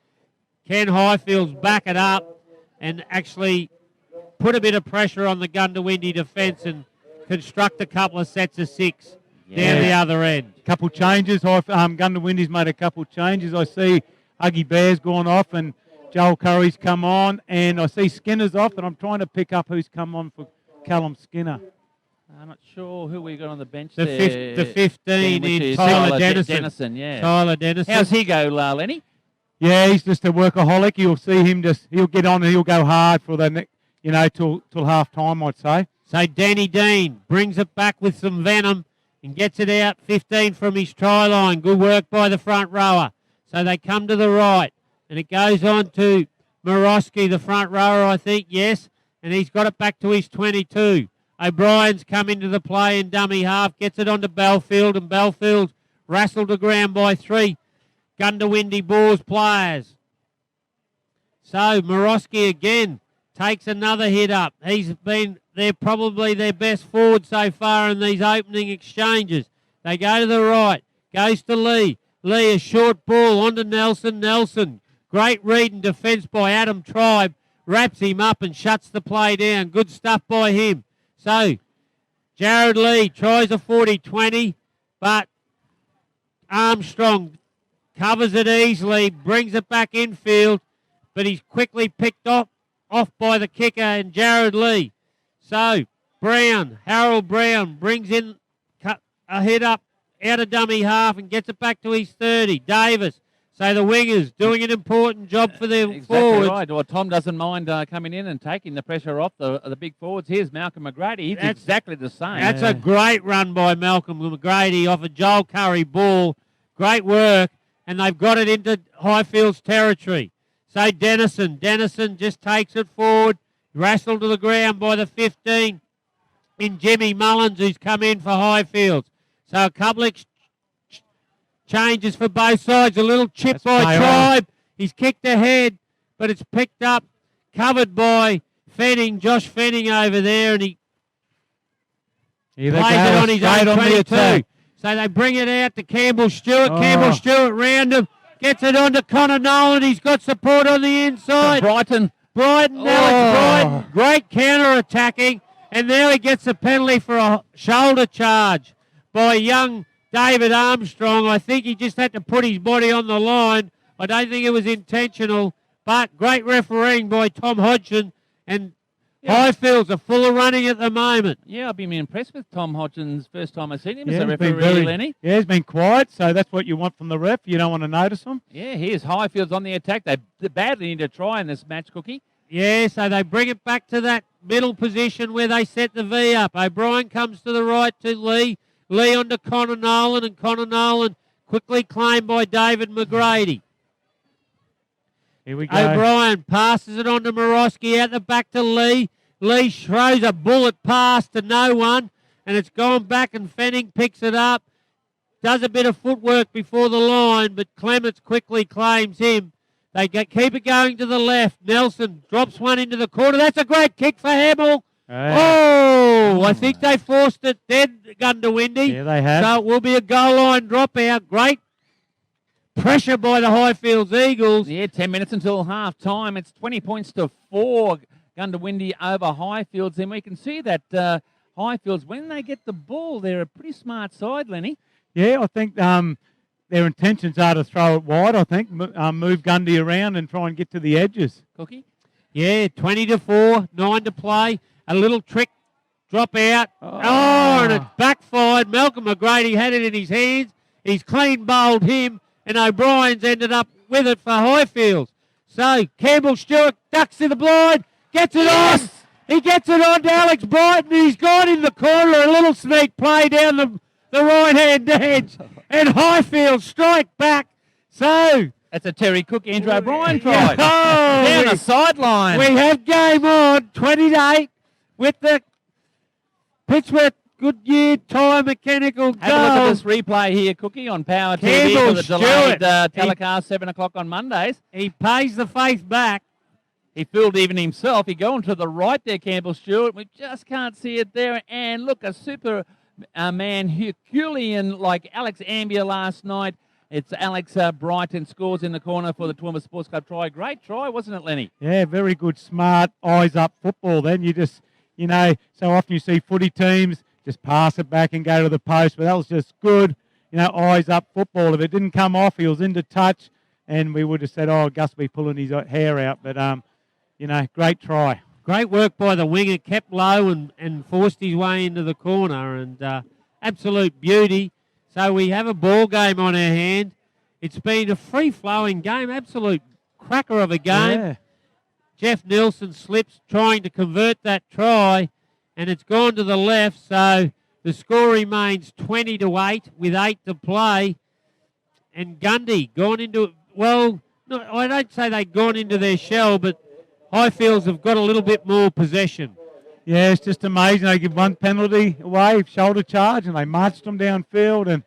Can Highfields back it up and actually put a bit of pressure on the Goondiwindi defence and construct a couple of sets of six down the other end? Couple changes. Goondiwindi's made a couple changes. I see Huggy Bear's gone off and Joel Curry's come on, and I see Skinner's off, and I'm trying to pick up who's come on for Callum Skinner. I'm not sure who we got on the bench The there. 15 which in is Tyler Dennison. Dennison, yeah. Tyler Dennison. How's he go, Lenny? Yeah, he's just a workaholic. You'll see him he'll get on and he'll go hard for the next, till half time, I'd say. So Danny Dean brings it back with some venom and gets it out 15 from his try line. Good work by the front rower. So they come to the right, and it goes on to Morosky, the front rower, I think, yes, and he's got it back to his 22. O'Brien's come into the play in dummy half, gets it onto Belfield, and Belfield wrestled to ground by 3 Goondiwindi Boars players. So Morosky again takes another hit up. They're probably their best forward so far in these opening exchanges. They go to the right, goes to Lee. Lee, a short ball onto Nelson. Nelson, great read and defence by Adam Tribe, wraps him up and shuts the play down. Good stuff by him. So Jared Lee tries a 40-20, but Armstrong covers it easily, brings it back infield, but he's quickly picked off by the kicker and Jared Lee. So Harold Brown brings in a hit up out of dummy half and gets it back to his 30. Davis. So the wingers doing an important job for their Exactly forwards. right. Well, Tom doesn't mind coming in and taking the pressure off the big forwards. Here's Malcolm McGrady. He's exactly the same. That's a great run by Malcolm McGrady off a Joel Curry ball. Great work. And they've got it into Highfields territory. So Dennison just takes it forward. Wrestled to the ground by the 15 in Jimmy Mullins, who's come in for Highfields. So a couple of changes for both sides. A little chip by Tribe. He's kicked ahead, but it's picked up, covered by Josh Fenning over there, and he plays it on his own 22. So they bring it out to Campbell Stewart. Campbell Stewart round him. Gets it on to Connor Nolan. He's got support on the inside. Brighton, Alex Brighton. Great counter-attacking. And now he gets a penalty for a shoulder charge by young David Armstrong. I think he just had to put his body on the line. I don't think it was intentional. But great refereeing by Tom Hodgson. And Highfields are full of running at the moment. Yeah, I've been impressed with Tom Hodgson's first time I've seen him as a referee, Lenny. Yeah, he's been quiet, so that's what you want from the ref. You don't want to notice him. Yeah, here's Highfields on the attack. They badly need to try in this match, Cookie. Yeah, so they bring it back to that middle position where they set the V up. O'Brien comes to the right to Lee. Lee on to Connor Nolan, and Connor Nolan quickly claimed by David McGrady. Here we go. O'Brien passes it on to Morosky, out the back to Lee. Lee throws a bullet pass to no one, and it's gone back, and Fenning picks it up. Does a bit of footwork before the line, but Clements quickly claims him. They keep it going to the left. Nelson drops one into the corner. That's a great kick for Hamill. Oh, I think they forced it dead, Goondiwindi. Yeah, they have. So it will be a goal line dropout. Great pressure by the Highfields Eagles. Yeah, 10 minutes until half time. It's 20 points to 4. Goondiwindi over Highfields. And we can see that Highfields, when they get the ball, they're a pretty smart side, Lenny. Yeah, I think their intentions are to throw it wide, I think, move Gundy around and try and get to the edges. Cookie? Yeah, 20-4, 9 to play. A little trick, drop out. Oh, and it backfired. Malcolm McGrady had it in his hands. He's clean bowled him, and O'Brien's ended up with it for Highfields. So Campbell Stewart ducks to the blind, gets it on. He gets it on to Alex Brighton. He's gone in the corner. A little sneak play down the right-hand edge. And Highfields strike back. So That's a Terry Cook, Andrew O'Brien try. Oh, Down the sideline. we have game on, 20-8, with the Pittsburgh Goodyear Tyre Mechanical Have a look at goal. this replay here, Cookie, on Power TV Campbell for the delayed Stewart. telecast, 7 o'clock on Mondays. He pays the faith back. He fooled even himself. He going to the right there, Campbell Stewart. We just can't see it there. And look, a super man, Herculean, like Alex Ambier last night. It's Alex Brighton scores in the corner for the Toowoomba Sports Club try. Great try, wasn't it, Lenny? Yeah, very good, smart, eyes-up football. Then you just, so often you see footy teams just pass it back and go to the post, but that was just good, eyes-up football. If it didn't come off, he was into touch, and we would have said, Gus will be pulling his hair out. But, great try. Great work by the winger, kept low and forced his way into the corner, and absolute beauty. So we have a ball game on our hand. It's been a free-flowing game, absolute cracker of a game. Yeah. Jeff Nielsen slips trying to convert that try, and it's gone to the left, so the score remains 20-8 with 8 to play. And Gundy gone into, well, no, I don't say they've gone into their shell, but Highfields have got a little bit more possession. Yeah, it's just amazing. They give one penalty away, shoulder charge, and they marched them downfield, and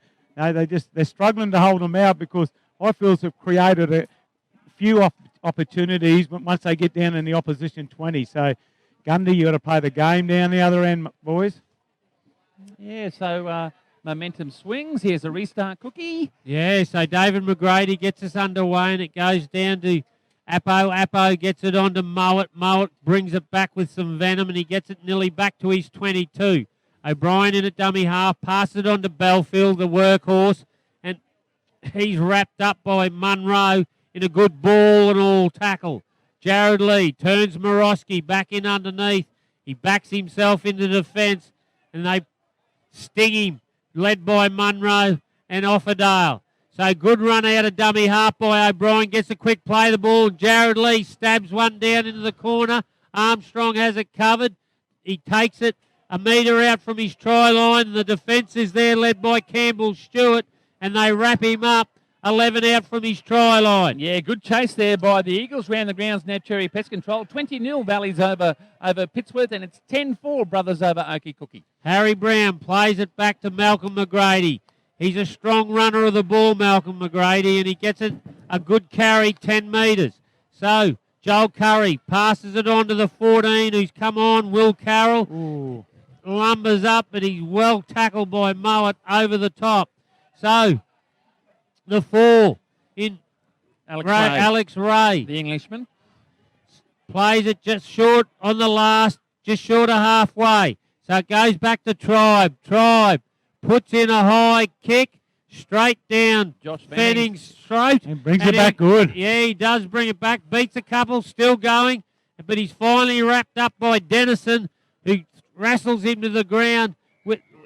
they're struggling to hold them out because Highfields have created a few opportunities, but once they get down in the opposition 20. So, Gundy, you got to play the game down the other end, boys. Yeah, so momentum swings. Here's a restart, Cookie. Yeah, so David McGrady gets us underway, and it goes down to Appo. Appo gets it on to Mowat. Mowat brings it back with some venom, and he gets it nearly back to his 22. O'Brien in a dummy half, passes it on to Belfield, the workhorse, and he's wrapped up by Munro in a good ball and all tackle. Jared Lee turns Morosky back in underneath. He backs himself into defence, and they sting him, led by Munro and Offerdale. So good run out of dummy half by O'Brien. Gets a quick play of the ball. Jared Lee stabs one down into the corner. Armstrong has it covered. He takes it a metre out from his try line. The defence is there, led by Campbell Stewart, and they wrap him up 11 out from his try line. Yeah, good chase there by the Eagles. Round the grounds now, Cherry Pest Control. 20-0 Valleys over Pittsworth, and it's 10-4 Brothers over Okie Cookie. Harry Brown plays it back to Malcolm McGrady. He's a strong runner of the ball, Malcolm McGrady, and he gets it a good carry, 10 metres. So Joel Curry passes it on to the 14, who's come on, Will Carroll. Ooh. Lumbers up, but he's well tackled by Mowat over the top. So the 4 in Alex Ray. The Englishman. Plays it just short on the last, just short of halfway. So it goes back to Tribe. Tribe puts in a high kick straight down. Josh Fenning's throat. And brings it back good. Yeah, he does bring it back. Beats a couple, still going. But he's finally wrapped up by Dennison, who wrestles him to the ground.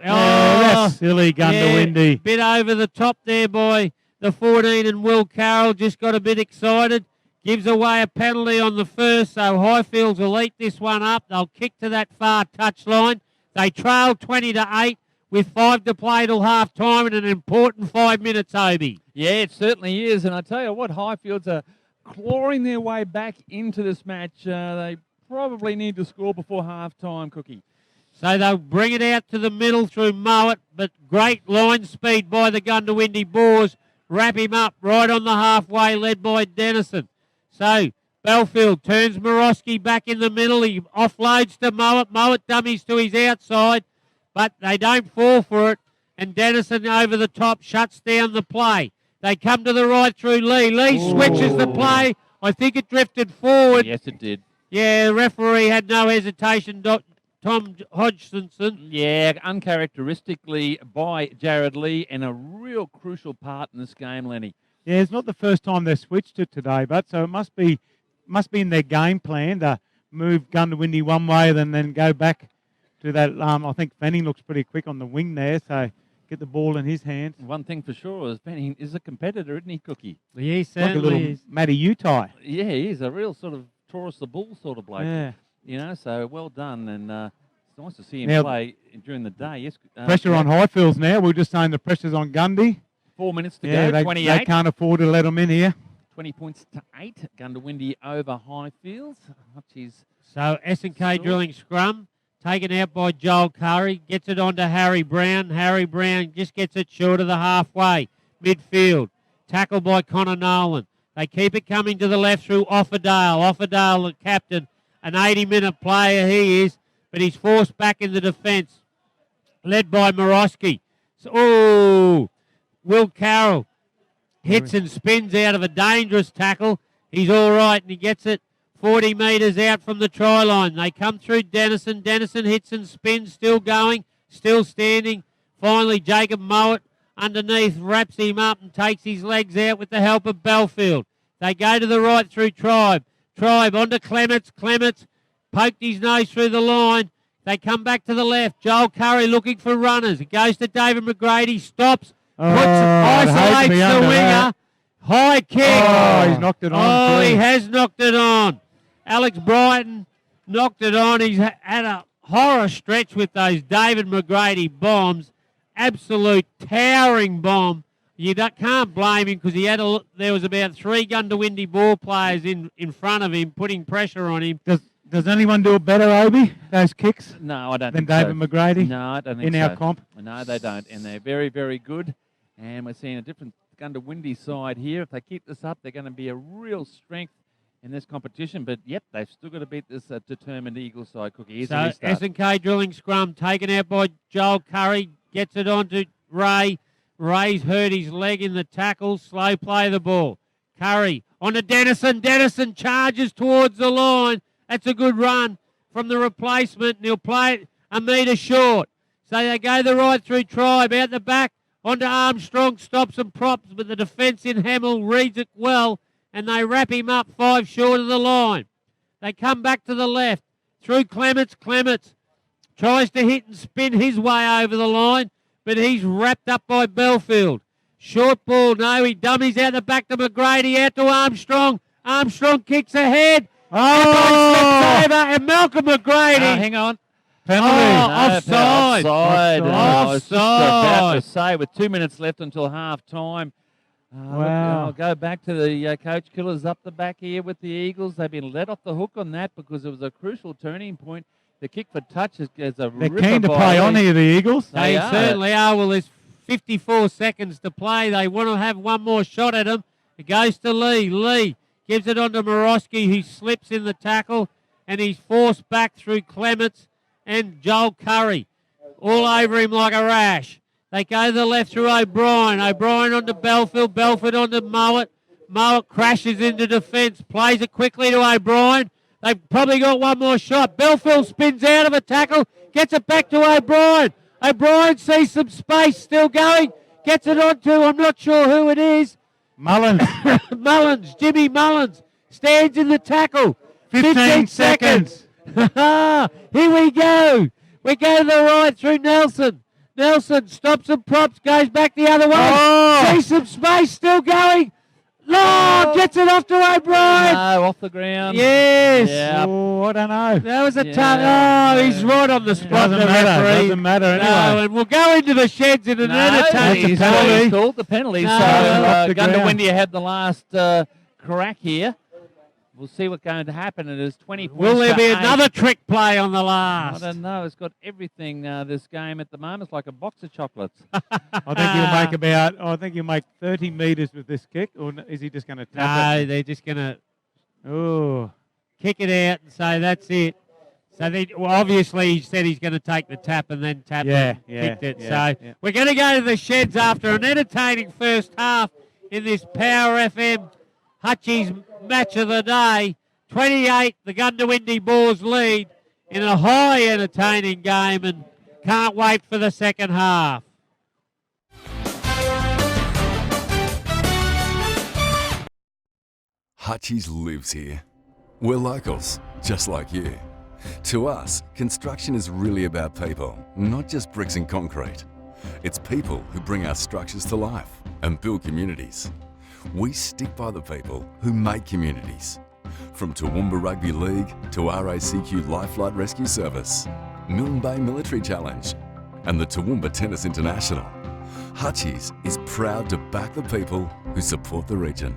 That's silly, Goondiwindi. Yeah, bit over the top there by the 14, and Will Carroll just got a bit excited. Gives away a penalty on the first, so Highfields will eat this one up. They'll kick to that far touchline. They trail 20-8 with 5 to play till half time in an important 5 minutes, Obi. Yeah, it certainly is. And I tell you what, Highfields are clawing their way back into this match. They probably need to score before half time, Cookie. So they'll bring it out to the middle through Mowat, but great line speed by the Goondiwindi Boars. Wrap him up right on the halfway, led by Dennison. So Belfield turns Morosky back in the middle. He offloads to Mowat. Mowat dummies to his outside, but they don't fall for it. And Dennison over the top shuts down the play. They come to the right through Lee. Lee switches the play. I think it drifted forward. Yes, it did. Yeah, the referee had no hesitation Tom Hodgkinson. Yeah, uncharacteristically by Jared Lee, and a real crucial part in this game, Lenny. Yeah, it's not the first time they've switched it today, but so it must be in their game plan to move Goondiwindi one way and then go back to that. I think Fanning looks pretty quick on the wing there, so get the ball in his hands. One thing for sure is Benning is a competitor, isn't he, Cookie? He Like a certainly little is. Matty Utai. Yeah, he is a real sort of Taurus the Bull sort of bloke. Yeah. You know, so well done, and it's nice to see him Now- play during the day. Yes, Pressure on Highfields now. We're just saying the pressure's on Gundy. 4 minutes to Yeah, go, they 28. can't afford to let them in here. 20 points to 8. Goondiwindi over Highfields. Hutchie's So S&K Sure. drilling scrum, taken out by Joel Curry, gets it on to Harry Brown. Harry Brown just gets it short of the halfway. Midfield, tackled by Connor Nolan. They keep it coming to the left through Offerdale. Offerdale, the captain, an 80-minute player he is, but he's forced back in the defence, led by Morosky. So, Will Carroll hits and spins out of a dangerous tackle. He's all right, and he gets it 40 metres out from the try line. They come through Dennison. Dennison hits and spins, still going, still standing. Finally, Jacob Mowat underneath wraps him up and takes his legs out with the help of Belfield. They go to the right through Tribe. Tribe onto Clements. Clements poked his nose through the line. They come back to the left. Joel Curry looking for runners. It goes to David McGrady. Stops. Isolates the winger. High kick. Oh, he's knocked it on. Oh, too. he has knocked it on. Alex Brighton knocked it on. He's had a horror stretch with those David McGrady bombs. Absolute towering bomb. You can't blame him because there was about 3 Goondiwindi ball players in front of him putting pressure on him. Does anyone do it better, Obi, those kicks, No, I don't than think so. David McGrady No, I don't think in so. our comp? No, they don't. And they're very, very good. And we're seeing a different Goondiwindi side here. If they keep this up, they're going to be a real strength in this competition. But, yep, they've still got to beat this determined Eagle side, Cookie. Here's the So restart. S&K drilling scrum taken out by Joel Curry. Gets it on to Ray. Ray's hurt his leg in the tackle. Slow play the ball. Curry on to Dennison. Dennison charges towards the line. That's a good run from the replacement. And he'll play it a metre short. So they go the right through Tribe. Out the back onto Armstrong. Stops and props. But the defence in Hamill reads it well. And they wrap him up 5 short of the line. They come back to the left. Through Clements. Clements tries to hit and spin his way over the line. But he's wrapped up by Belfield. Short ball. No, he dummies out the back to McGrady. Out to Armstrong. Armstrong kicks ahead. Oh! Over, and Malcolm McGrady. Hang on. Penalty. Offside. Offside. I was just about to Offside. say, with 2 minutes left until half time. Wow. I'll go back to the coach killers up the back here with the Eagles. They've been let off the hook on that because it was a crucial turning point. The kick for touch is a They're ripper keen to by play on Lee. here, the Eagles. They are. certainly are. Well, there's 54 seconds to play. They want to have one more shot at him. It goes to Lee. Lee gives it on to Morosky, who slips in the tackle, and he's forced back through Clements and Joel Curry. All over him like a rash. They go to the left through O'Brien. O'Brien onto Belfield. Belfield onto Mowat. Mowat crashes into defence. Plays it quickly to O'Brien. They've probably got one more shot. Belfield spins out of a tackle. Gets it back to O'Brien. O'Brien sees some space still going. Gets it onto, I'm not sure who it is. Mullins. Mullins. Jimmy Mullins stands in the tackle. 15 seconds. Here we go. We go to the right through Nelson. Nelson stops and props, goes back the other way. Oh! Sees some space still going. Long gets it off to O'Brien. No, off the ground. Yes. Yeah. Oh, I don't know. That was a Yeah. tough. Oh, he's right on the spot. Doesn't the matter. referee. Doesn't matter anyway. No, and we'll go into the sheds in an entertaining he's penalty. called the penalty. No, So off the ground. Goondiwindi had the last crack here. We'll see what's going to happen. It is 20 points. Will there to be 8. another trick play on the I last? don't know. It's got everything. This game at the moment. It's like a box of chocolates. I think he'll make 30 metres with this kick, or is he just going to tap No, they're just going to it? Oh, kick it out and say that's it. So obviously he said he's going to take the tap and then tap Yeah, and kicked it. yeah, So yeah. we're going to go to the sheds after an entertaining first half in this Power FM Hutchie's match of the day. 28, the Goondiwindi Boars lead in a high entertaining game, and can't wait for the second half. Hutchies lives here. We're locals, just like you. To us, construction is really about people, not just bricks and concrete. It's people who bring our structures to life and build communities. We stick by the people who make communities. From Toowoomba Rugby League to RACQ Life Flight Rescue Service, Milne Bay Military Challenge, and the Toowoomba Tennis International, Hutchies is proud to back the people who support the region.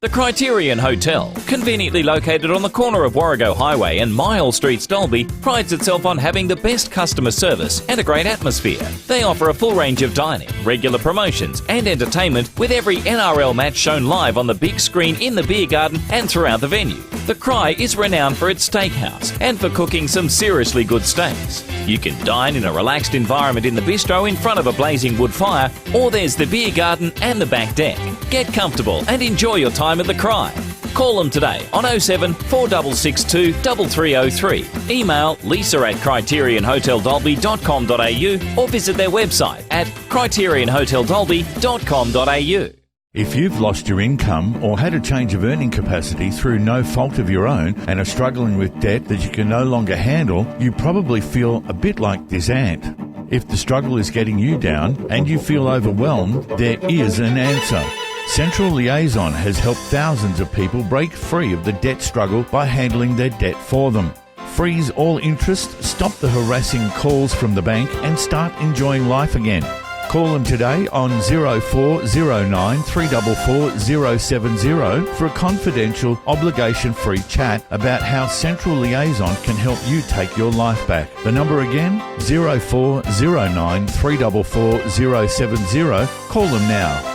The Criterion Hotel, conveniently located on the corner of Warrego Highway and Mile Streets, Dalby, prides itself on having the best customer service and a great atmosphere. They offer a full range of dining, regular promotions and entertainment, with every NRL match shown live on the big screen in the beer garden and throughout the venue. The Cry is renowned for its steakhouse and for cooking some seriously good steaks. You can dine in a relaxed environment in the bistro in front of a blazing wood fire, or there's the beer garden and the back deck. Get comfortable and enjoy your time at the Cry. Call them today on 07 4662 3303. Email lisa@criterionhoteldalby.com.au or visit their website at criterionhoteldalby.com.au. If you've lost your income or had a change of earning capacity through no fault of your own and are struggling with debt that you can no longer handle, you probably feel a bit like this ant. If the struggle is getting you down and you feel overwhelmed, there is an answer. Central Liaison has helped thousands of people break free of the debt struggle by handling their debt for them. Freeze all interest, stop the harassing calls from the bank and start enjoying life again. Call them today on 0409 344 070 for a confidential, obligation-free chat about how Central Liaison can help you take your life back. The number again, 0409 344 070. Call them now.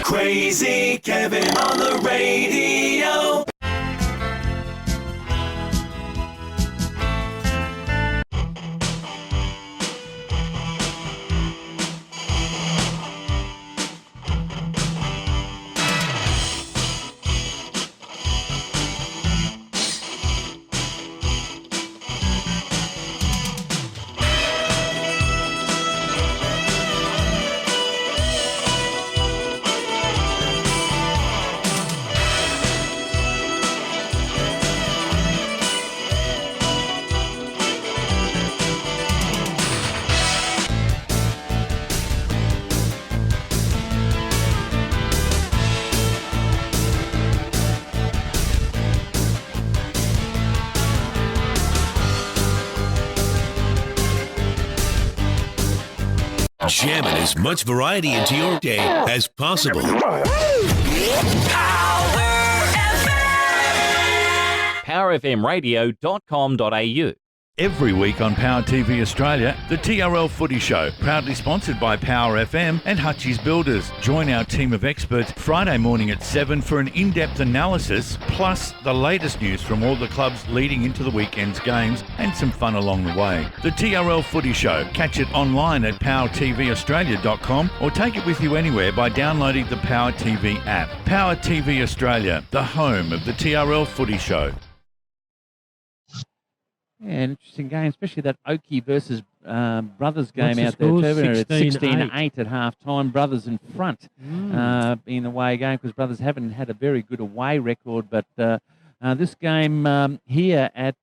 Crazy Kevin on the radio. Jamming as much variety into your day as possible. powerfmradio.com.au. Every week on Power TV Australia, the TRL Footy Show, proudly sponsored by Power FM and Hutchies Builders. Join our team of experts Friday morning at 7 for an in-depth analysis, plus the latest news from all the clubs leading into the weekend's games and some fun along the way. The TRL Footy Show. Catch it online at powertvaustralia.com or take it with you anywhere by downloading the Power TV app. Power TV Australia, the home of the TRL Footy Show. Yeah, an interesting game, especially that Oakey versus Brothers game What's out the there. score? It's 16-8 at half-time. Brothers in front in the away game because Brothers haven't had a very good away record. But this game here at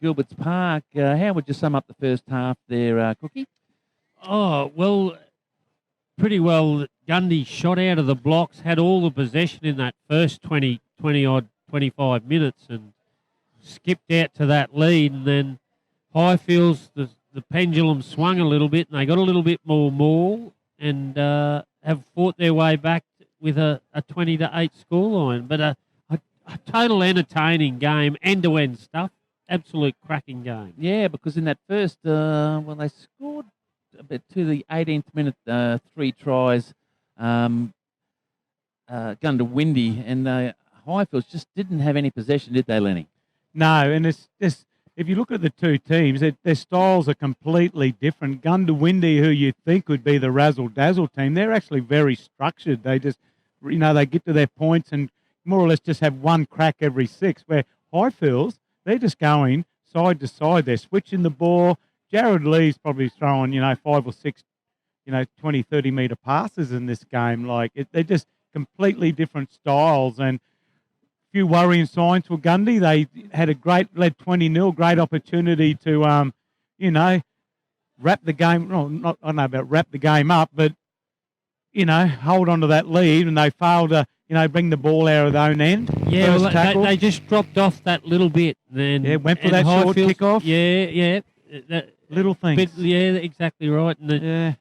Gilbert's Park, how would you sum up the first half there, Cookie? Oh, well, pretty well. Gundy shot out of the blocks, had all the possession in that first 20-odd, 25 minutes and skipped out to that lead, and then Highfields, the pendulum swung a little bit, and they got a little bit more maul and have fought their way back with a 20-8 scoreline. But a total entertaining game, end-to-end stuff, absolute cracking game. Yeah, because in that first, they scored a bit to the 18th minute, 3 tries, Goondiwindi, and Highfields just didn't have any possession, did they, Lenny? No, and it's just, if you look at the two teams, their styles are completely different. Goondiwindi, who you think would be the razzle-dazzle team, they're actually very structured. They just, they get to their points and more or less just have one crack every 6, where Highfields, they're just going side to side. They're switching the ball. Jared Lee's probably throwing, 5 or 6, 20, 30-metre passes in this game. They're just completely different styles. And a few worrying signs for Gundy. They had led 20-0, great opportunity to, wrap the game. Well, I don't know about wrap the game up, but, hold on to that lead, and they failed to, bring the ball out of their own end. Yeah, well, they just dropped off that little bit. Then went for that short kick-off. Yeah. Little things. Exactly right. And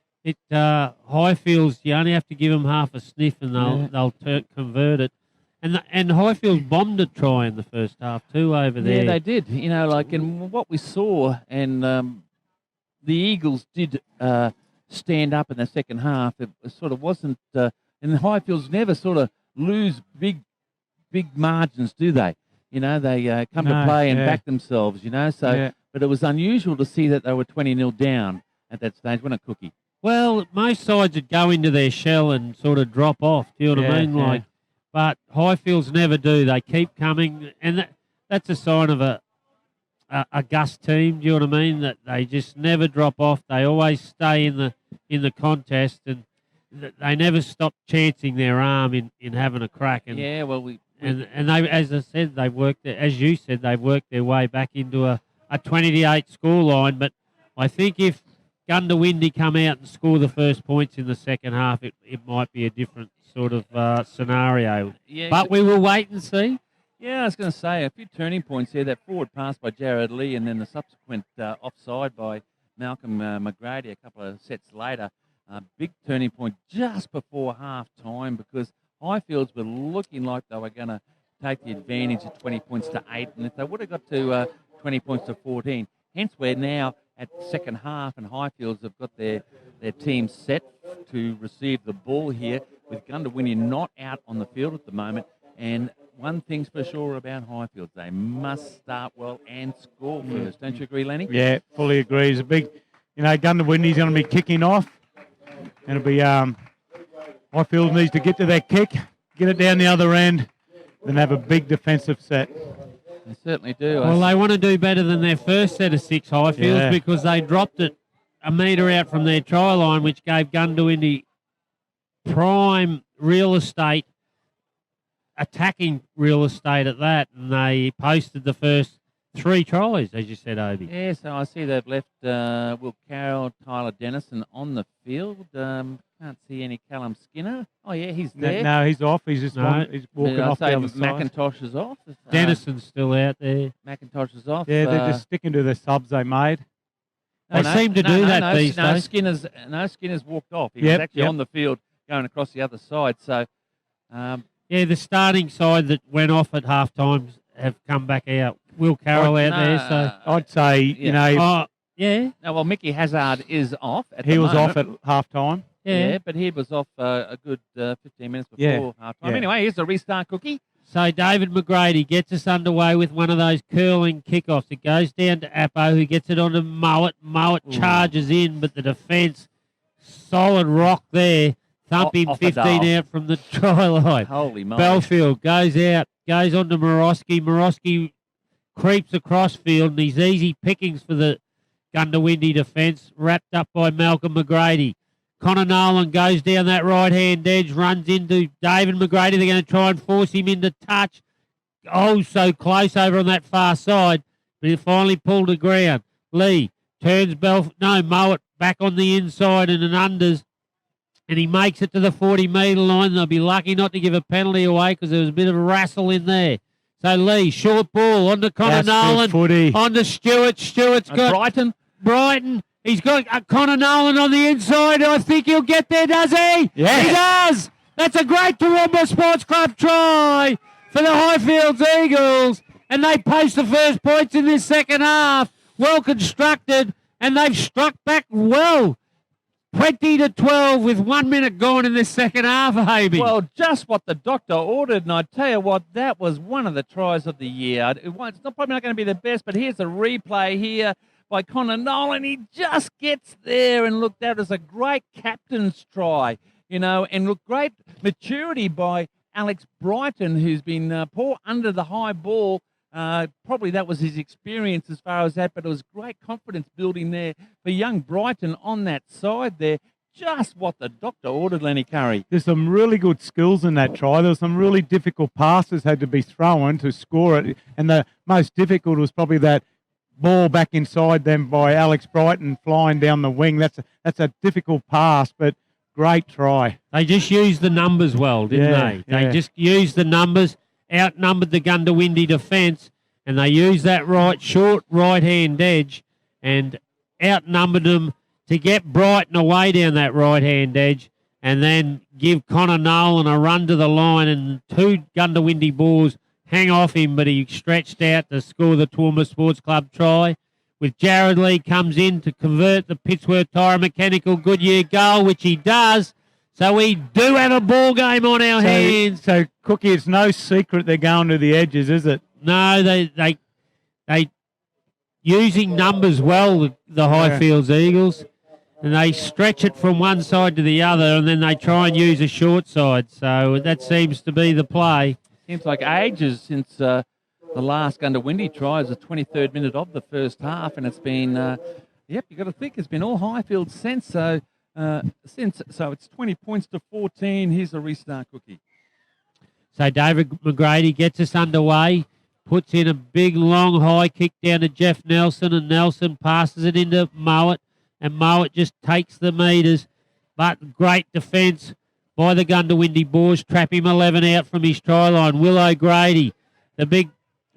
Highfields, you only have to give them half a sniff and they'll convert it. And Highfields bombed a try in the first half too over there. Yeah, they did. And what we saw, and the Eagles did stand up in the second half. It sort of wasn't, and the Highfields never sort of lose big margins, do they? They come to play and back themselves, So, Yeah. But it was unusual to see that they were 20-0 down at that stage. Wasn't it, Cookie? Well, most sides would go into their shell and sort of drop off. Do you know what I mean? Yeah. But Highfields never do. They keep coming, and that's a sign of a Gus team. Do you know what I mean? That they just never drop off. They always stay in the contest, and they never stop chancing their arm in having a crack. And and they, as I said, they've worked. As you said, they've worked their way back into a 20-8 scoreline. But I think if Goondiwindi come out and score the first points in the second half, it might be a different sort of scenario. Yeah, but we will wait and see. Yeah, I was going to say, a few turning points here. That forward pass by Jared Lee and then the subsequent offside by Malcolm McGrady a couple of sets later. Big turning point just before half-time because Highfields were looking like they were going to take the advantage of 20 points to 8. And if they would have got to 20 points to 14, hence we're now at the second half and Highfields have got their team set to receive the ball here with Goondiwindi not out on the field at the moment. And one thing's for sure about Highfields, they must start well and score first. Don't you agree, Lenny? Yeah, fully agree. It's a big, Goondiwindi's going to be kicking off. And it'll be, Highfields needs to get to that kick, get it down the other end, then have a big defensive set. They certainly do. Well, they want to do better than their first set of 6 Highfields because they dropped it a metre out from their try line, which gave Goondiwindi prime real estate, attacking real estate at that, and they posted the first 3 tries, as you said, Obi. Yeah, so I see they've left Will Carroll, Tyler Dennison on the field. Can't see any Callum Skinner. Oh, yeah, he's there. No, he's off. He's just he's walking off the other side. McIntosh is off. Dennison's still out there. McIntosh is off. Yeah, they're just sticking to the subs they made. They seem to do that these days. Skinner's walked off. He was actually on the field going across the other side. So, the starting side that went off at halftime have come back out. Will Carroll out there, so I'd say yeah. No, well, Mickey Hazard is off. He was off at halftime. Yeah, but he was off a good 15 minutes before halftime. Yeah. Anyway, here's the restart, Cookie. So David McGrady gets us underway with one of those curling kickoffs. It goes down to Appo, who gets it onto Mowat. Mowat charges in, but the defence, solid rock there. Thump him 15 out from the try line. Holy moly. Belfield goes out, goes on to Morosky. Morosky creeps across field, and he's easy pickings for the Goondiwindi defence, wrapped up by Malcolm McGrady. Connor Nolan goes down that right-hand edge, runs into David McGrady. They're going to try and force him into touch. Oh, so close over on that far side, but he finally pulled the ground. Lee turns Mowat back on the inside and an unders, and he makes it to the 40-metre line. They'll be lucky not to give a penalty away because there was a bit of a wrestle in there. So Lee, short ball on to Connor That's good Nolan. footy. On to Stewart. Stewart's got Brighton. He's got Connor Nolan on the inside. I think he'll get there, does he? Yes. He does. That's a great Toowoomba Sports Club try for the Highfields Eagles. And they post the first points in this second half. Well constructed. And they've struck back well. 20-12 with 1 minute gone in this second half, Habey. Well, just what the doctor ordered, and I tell you what, that was one of the tries of the year. It's probably not going to be the best, but here's a replay here by Connor Nolan. He just gets there, and look, that is a great captain's try, and look, great maturity by Alex Brighton, who's been poor under the high ball. Probably that was his experience as far as that, but it was great confidence building there for young Brighton on that side there. Just what the doctor ordered, Lenny Curry. There's some really good skills in that try. There were some really difficult passes had to be thrown to score it, and the most difficult was probably that ball back inside them by Alex Brighton flying down the wing. That's a difficult pass, but great try. They just used the numbers well, didn't they? They just used the numbers. Outnumbered the Goondiwindi defence, and they used that short right-hand edge and outnumbered them to get Brighton away down that right-hand edge and then give Connor Nolan a run to the line, and two Goondiwindi balls hang off him, but he stretched out to score the Toowoomba Sports Club try. With Jared Lee comes in to convert the Pittsworth Tyre Mechanical Goodyear goal, which he does. So we do have a ball game on our hands. So, Cookie, it's no secret they're going to the edges, is it? No, they using numbers well, the Highfields Eagles, and they stretch it from one side to the other, and then they try and use a short side. So that seems to be the play. Seems like ages since the last Goondiwindi try is the 23rd minute of the first half, and it's been, you've got to think it's been all Highfields since. So it's 20 points to 14. Here's a restart, Cookie. So David McGrady gets us underway, puts in a big, long, high kick down to Jeff Nelson, and Nelson passes it into Mowat, and Mowat just takes the metres. But great defence by the Goondiwindi Boars, trap him 11 out from his try line. Will O'Grady, the big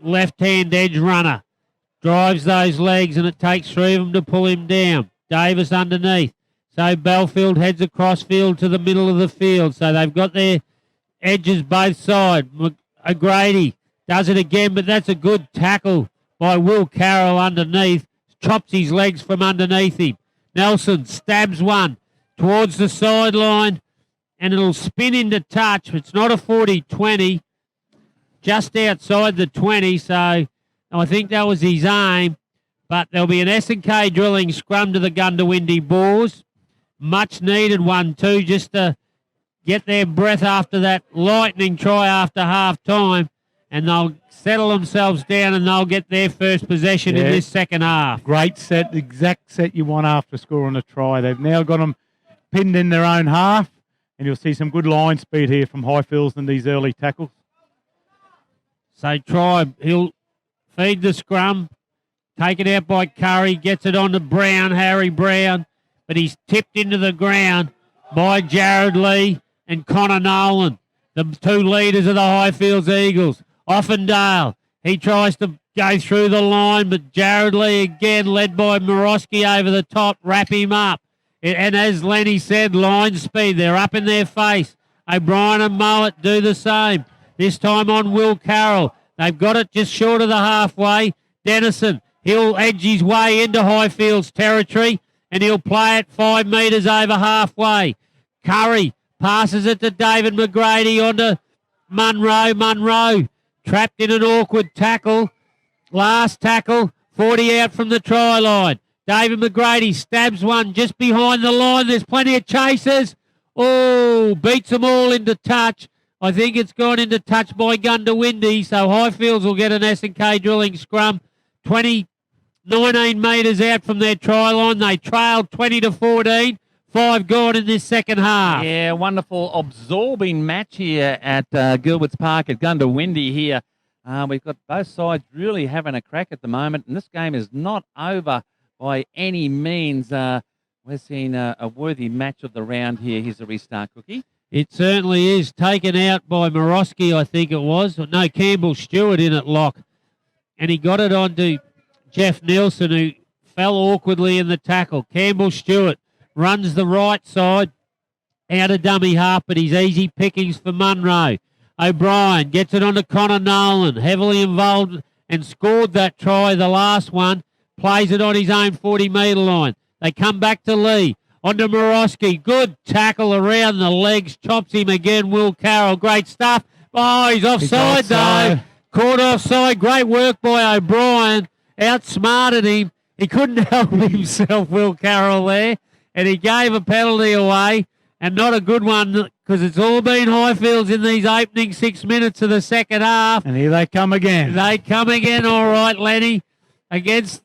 left-hand edge runner, drives those legs, and it takes three of them to pull him down. Davis underneath. So Belfield heads across field to the middle of the field. So they've got their edges both sides. O'Grady does it again, but that's a good tackle by Will Carroll underneath. Chops his legs from underneath him. Nelson stabs one towards the sideline, and it'll spin into touch. It's not a 40-20, just outside the 20. So I think that was his aim. But there'll be an S&K drilling scrum to the Goondiwindi Boars. Much needed one too, just to get their breath after that lightning try after half time, and they'll settle themselves down and they'll get their first possession in this second half. Great set, the exact set you want after scoring a try. They've now got them pinned in their own half, and you'll see some good line speed here from Highfields in these early tackles. So Tribe, he'll feed the scrum, take it out by Curry, gets it on to Brown, Harry Brown, but he's tipped into the ground by Jared Lee and Connor Nolan, the two leaders of the Highfields Eagles. Offendale, he tries to go through the line, but Jared Lee again, led by Morosky over the top, wrap him up. And as Lenny said, line speed, they're up in their face. O'Brien and Mowat do the same. This time on Will Carroll. They've got it just short of the halfway. Dennison, he'll edge his way into Highfields territory, and he'll play it 5 metres over halfway. Curry passes it to David McGrady onto Munro. Munro trapped in an awkward tackle. Last tackle, 40 out from the try line. David McGrady stabs one just behind the line. There's plenty of chasers. Oh, beats them all into touch. I think it's gone into touch by Goondiwindi, so Highfields will get an S&K drilling scrum. 19 metres out from their try line. They trailed 20-14. 5 gone in this second half. Yeah, wonderful absorbing match here at Gilbert's Park at Goondiwindi here. We've got both sides really having a crack at the moment, and this game is not over by any means. We're seeing a worthy match of the round here. Here's a restart, Cookie. It certainly is. Taken out by Morosky, I think it was. No, Campbell Stewart in at lock. And he got it onto Jeff Nielsen, who fell awkwardly in the tackle. Campbell Stewart runs the right side out of dummy half, but he's easy pickings for Munro. O'Brien gets it onto Connor Nolan, heavily involved and scored that try, the last one. Plays it on his own 40-metre line. They come back to Lee. Onto Morosky. Good tackle around the legs. Chops him again. Will Carroll. Great stuff. Oh, he's offside though. Caught offside. Great work by O'Brien. Outsmarted him. He couldn't help himself, Will Carroll there. And he gave a penalty away. And not a good one because it's all been Highfields in these opening 6 minutes of the second half. And here they come again. They come again, all right, Lenny, against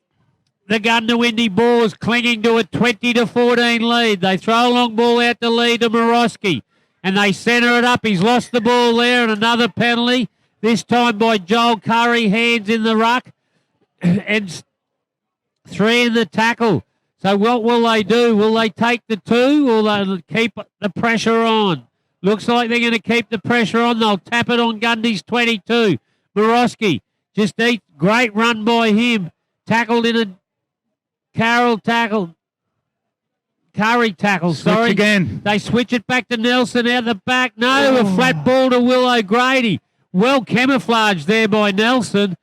the Goondiwindi Boars, clinging to a 20-14 lead. They throw a long ball out to lead to Morosky, and they centre it up. He's lost the ball there, and another penalty, this time by Joel Curry, hands in the ruck, and 3 in the tackle. So what will they do? Will they take the 2, or will they keep the pressure on? Looks like they're going to keep the pressure on. They'll tap it on Gundy's 22. Morosky just eat. Great run by him. Tackled in a Carroll tackle. Curry tackle, sorry. Switch again. They switch it back to Nelson out the back. No, a flat ball to Will O'Grady. Well camouflaged there by Nelson.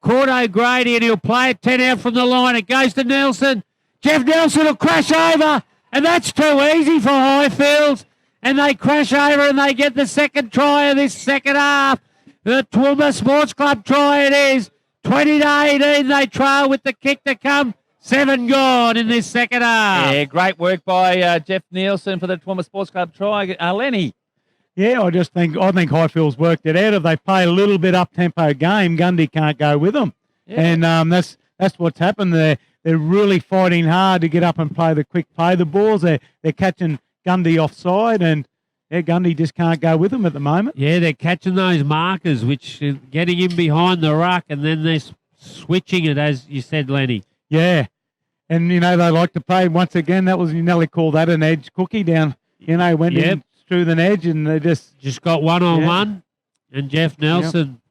Caught O'Grady, and he'll play it 10 out from the line. It goes to Nelson. Jeff Nelson will crash over, and that's too easy for Highfields. And they crash over, and they get the second try of this second half. The Toowoomba Sports Club try it is. 20-18, they trail with the kick to come. 7 gone in this second half. Yeah, great work by Jeff Nielsen for the Toowoomba Sports Club try. Lenny. Yeah, I think Highfields worked it out. If they play a little bit up-tempo game, Gundy can't go with them. Yeah. And that's what's happened there. They're really fighting hard to get up and play the quick play. The balls, they're catching Gundy offside, and Gundy just can't go with them at the moment. Yeah, they're catching those markers, which are getting in behind the ruck, and then they're switching it, as you said, Lenny. Yeah. And, they like to play, once again, that was, you nearly call that an edge cookie down. Went in through the edge, and they just got one-on-one, and Jeff Nelson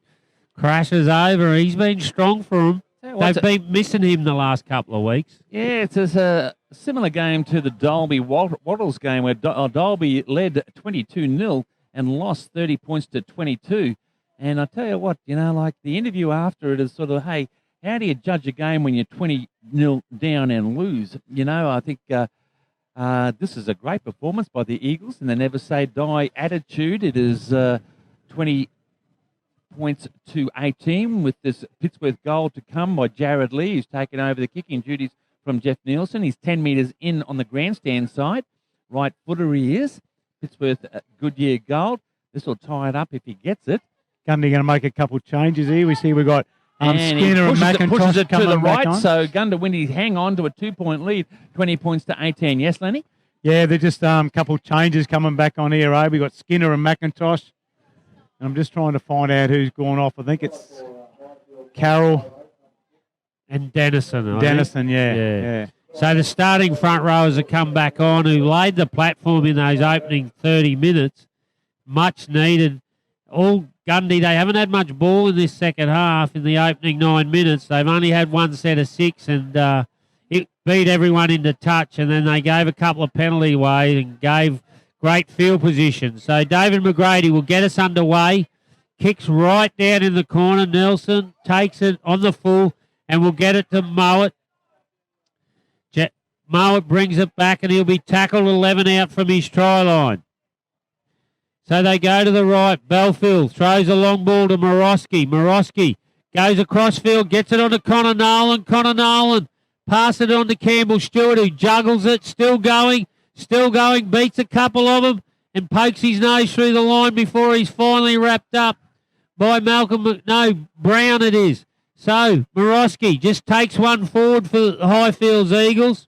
crashes over. He's been strong for them. They've been missing him the last couple of weeks. Yeah, it's a similar game to the Dalby Wattles game where Dalby led 22-0 and lost 30 points to 22. And I tell you what, like the interview after it is sort of, hey, how do you judge a game when you're 20-0 down and lose? I think this is a great performance by the Eagles and the never say die attitude. It is 20 points to 18 with this Pittsworth goal to come by Jared Lee, who's taken over the kicking duties from Jeff Nielsen. He's 10 metres in on the grandstand side. Right footer he is. Pittsworth Goodyear goal. This will tie it up if he gets it. Gundy going to make a couple of changes here. We see we've got and Skinner and McIntosh pushes it to the right, on. So Goondiwindi hang on to a 2-point lead, 20 points to 18. Yes, Lenny? Yeah, they're just a couple of changes coming back on here. We've got Skinner and McIntosh. And I'm just trying to find out who's gone off. I think it's Carroll and Dennison. Dennison, yeah. So the starting front rowers have come back on, who laid the platform in those opening 30 minutes. Much needed. All Gundy, they haven't had much ball in this second half in the opening 9 minutes. They've only had one set of 6, and it beat everyone into touch. And then they gave a couple of penalty away and gave great field position. So David McGrady will get us underway. Kicks right down in the corner. Nelson takes it on the full and will get it to Mowat. Mowat brings it back, and he'll be tackled 11 out from his try line. So they go to the right. Belfield throws a long ball to Morosky. Morosky goes across field, gets it on to Connor Nolan. Connor Nolan passes it on to Campbell Stewart, who juggles it, still going, beats a couple of them and pokes his nose through the line before he's finally wrapped up by Brown it is. So Morosky just takes one forward for the Highfields Eagles.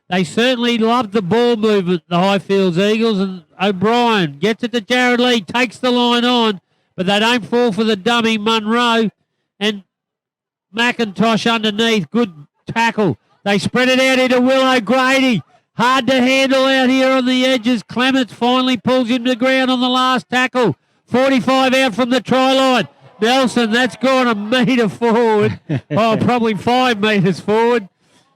They certainly love the ball movement, the Highfields Eagles, and O'Brien gets it to Jared Lee, takes the line on, but they don't fall for the dummy Munro, and McIntosh underneath, good tackle. They spread it out into Will O'Grady. Hard to handle out here on the edges. Clements finally pulls him to ground on the last tackle. 45 out from the try line. Nelson, that's gone a metre forward. Probably 5 metres forward.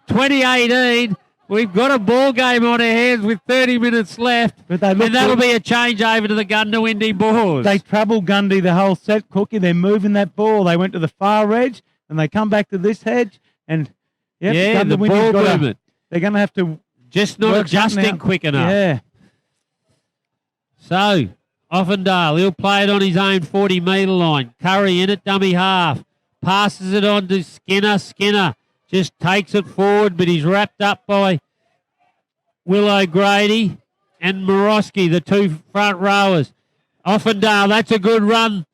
2018. We've got a ball game on our hands with 30 minutes left. But and that'll be a change over to the Goondiwindi Boars. They troubled Gundy the whole set, Cookie. They're moving that ball. They went to the far edge, and they come back to this hedge. And the ball movement. They're going to have to... Just not adjusting quick enough. Yeah. So, Offendale, he'll play it on his own 40-metre line. Curry in at dummy half. Passes it on to Skinner. Skinner just takes it forward, but he's wrapped up by Will Grady and Morosky, the 2 front rowers. Offendale, that's a good run.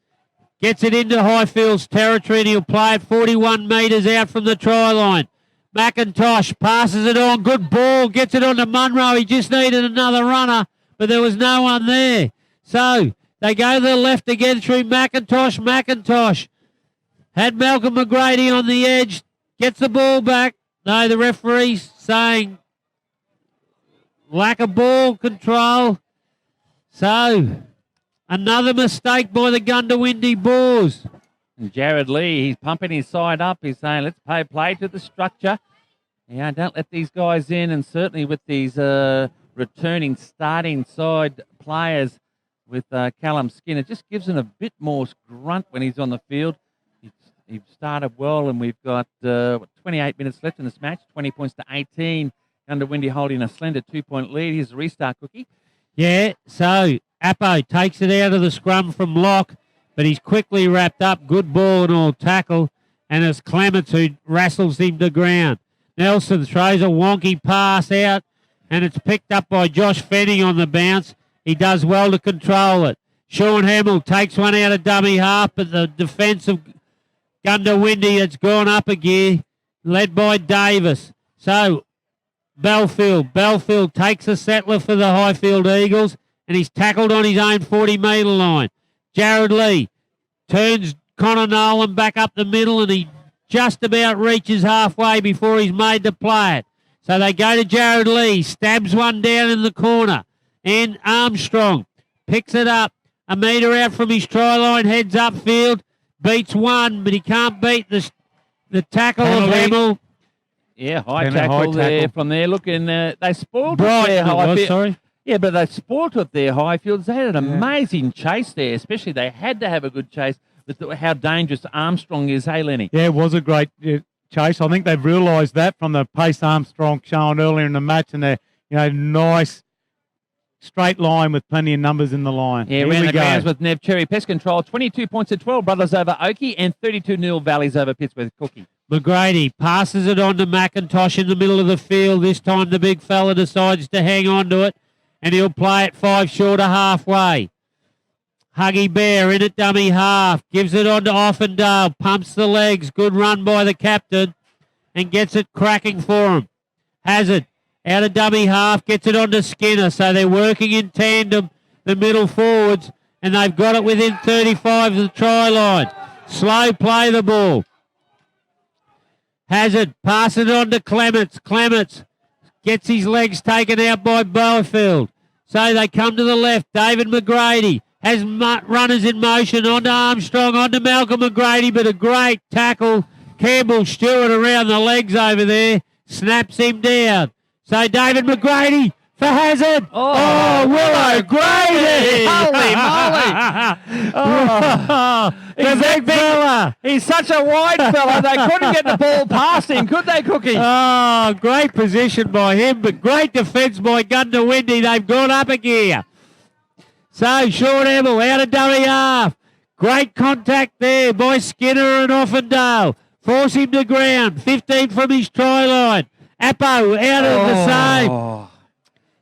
Gets it into Highfields territory, and he'll play it 41 metres out from the try line. McIntosh passes it on. Good ball. Gets it on to Munro. He just needed another runner, but there was no one there. So they go to the left again through McIntosh. McIntosh had Malcolm McGrady on the edge. Gets the ball back. No, the referee's saying lack of ball control. So another mistake by the Goondiwindi Boars. And Jared Lee, he's pumping his side up. He's saying, let's play to the structure. Yeah, don't let these guys in. And certainly with these returning starting side players with Callum Skinner, just gives him a bit more grunt when he's on the field. He's started well, and we've got 28 minutes left in this match, 20 points to 18. Goondiwindi holding a slender 2-point lead. Here's the restart, Cookie. Yeah, so Appo takes it out of the scrum from Locke, but he's quickly wrapped up. Good ball and all tackle. And it's Clements who wrestles him to ground. Nelson throws a wonky pass out, and it's picked up by Josh Fenning on the bounce. He does well to control it. Sean Hamill takes one out of dummy half, but the defence of Goondiwindi has gone up a gear, led by Davis. So Belfield takes a settler for the Highfield Eagles, and he's tackled on his own 40-metre line. Jared Lee turns Connor Nolan back up the middle, and he just about reaches halfway before he's made to play it. So they go to Jared Lee, stabs one down in the corner, and Armstrong picks it up a metre out from his try line, heads upfield, beats one, but he can't beat the tackle of Hamill. Yeah, high tackle there from there. Looking, they spoiled sorry. Yeah, but they spoiled it there, Highfields. They had an amazing chase there, especially they had to have a good chase with how dangerous Armstrong is. Hey, Lenny? Yeah, it was a great chase. I think they've realised that from the pace Armstrong shown earlier in the match, and they're, nice straight line with plenty of numbers in the line. Yeah, round the grounds with Nev Cherry. Pest Control, 22 points to 12, Brothers over Oakey, and 32-0 Valleys over Pittsburgh Cookie. McGrady passes it on to McIntosh in the middle of the field. This time the big fella decides to hang on to it, and he'll play it 5 short of halfway. Huggy Bear in at dummy half. Gives it on to Offendale. Pumps the legs. Good run by the captain, and gets it cracking for him. Hazard out of dummy half. Gets it on to Skinner. So they're working in tandem, the middle forwards, and they've got it within 35 of the try line. Slow play the ball. Hazard, pass it on to Clements. Clements gets his legs taken out by Belfield. So they come to the left. David McGrady has runners in motion onto Armstrong, onto Malcolm McGrady, but a great tackle. Campbell Stewart around the legs over there, snaps him down. So David McGrady for Hazard. Oh, Willow Grady! Holy moly! The big fella. He's such a wide fella, they couldn't get the ball past him, could they, Cookie? Oh, great position by him, but great defence by Goondiwindi. They've gone up a gear. So Sean Hamill out of dummy half. Great contact there by Skinner and Offendale. Force him to ground. 15 from his try line. Appo out of the same.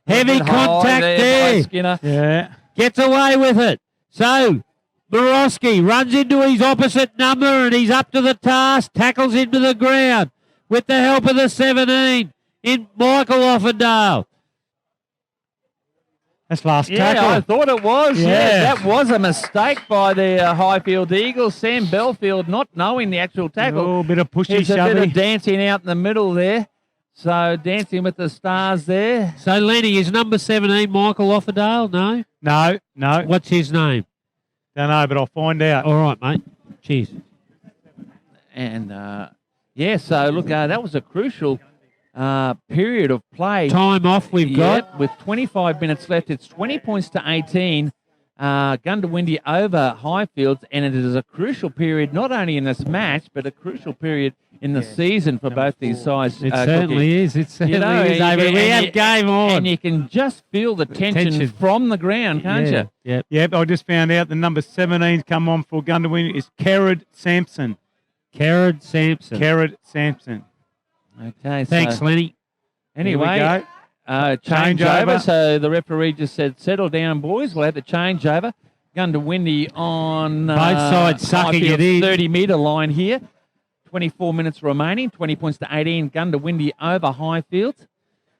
Heavy contact there. Skinner. Yeah. Gets away with it. So Morosky runs into his opposite number, and he's up to the task. Tackles him to the ground with the help of the 17 in Michael Offendale. That's last Yeah, tackle. I thought it was. Yeah. That was a mistake by the Highfield Eagles. Sam Belfield not knowing the actual tackle. Oh, bit of pushy There's a bit shovey. of dancing out in the middle there. So Dancing with the Stars there. So, Lenny, is number 17 Michael Offerdale? No? No. What's his name? Don't know, but I'll find out. All right, mate. Cheers. And, so look, that was a crucial period of play. Time off we've got. Yep, with 25 minutes left. It's 20 points to 18. Goondiwindi over Highfields, and it is a crucial period, not only in this match, but a crucial period in the season for both these sides. It certainly is. It certainly is. We have game on. And you can just feel the tension from the ground, can't you? Yep, I just found out the number 17's come on for Goondiwindi is Kerrod Sampson. Kerrod Sampson. Okay. Thanks, Lenny. Anyway, change over. So the referee just said, settle down, boys. We'll have the change over. Goondiwindi on both sides sucking it in. 30-metre line here. 24 minutes remaining. 20 points to 18. Goondiwindi over Highfields.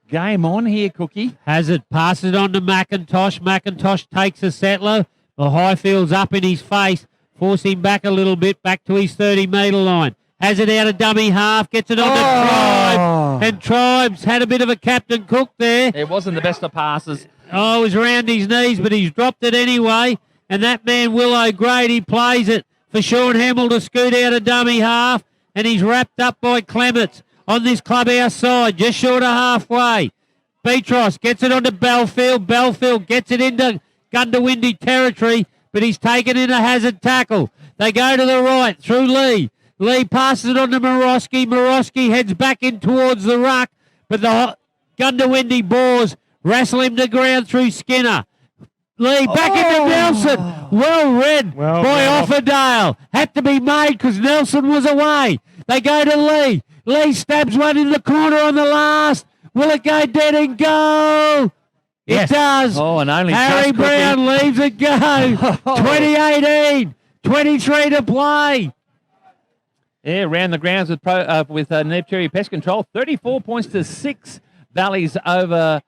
Game on here, Cookie. Hazard passes it on to McIntosh. McIntosh takes a settler. The Highfields up in his face. Force him back a little bit, back to his 30-metre line. Has it out of dummy half, gets it on to Tribe. And Tribe's had a bit of a Captain Cook there. It wasn't the best of passes. Oh, it was around his knees, but he's dropped it anyway. And that man, Willow Grady, plays it for Sean Hamill to scoot out of dummy half. And he's wrapped up by Clements on this clubhouse side, just short of halfway. Petros gets it onto Belfield. Belfield gets it into Goondiwindi territory, but he's taken in a hazard tackle. They go to the right through Lee. Lee passes it on to Morosky. Morosky heads back in towards the ruck, but the Goondiwindi Boars wrestle him to ground through Skinner. Lee back into Nelson. Well read by Offerdale. Had to be made because Nelson was away. They go to Lee. Lee stabs one in the corner on the last. Will it go dead and go? Yes. It does. Oh, and only Harry Brown leaves it go. 2018. 23 to play. Yeah, round the grounds with Neb Cherry Pest Control. 34 points to 6 Valleys over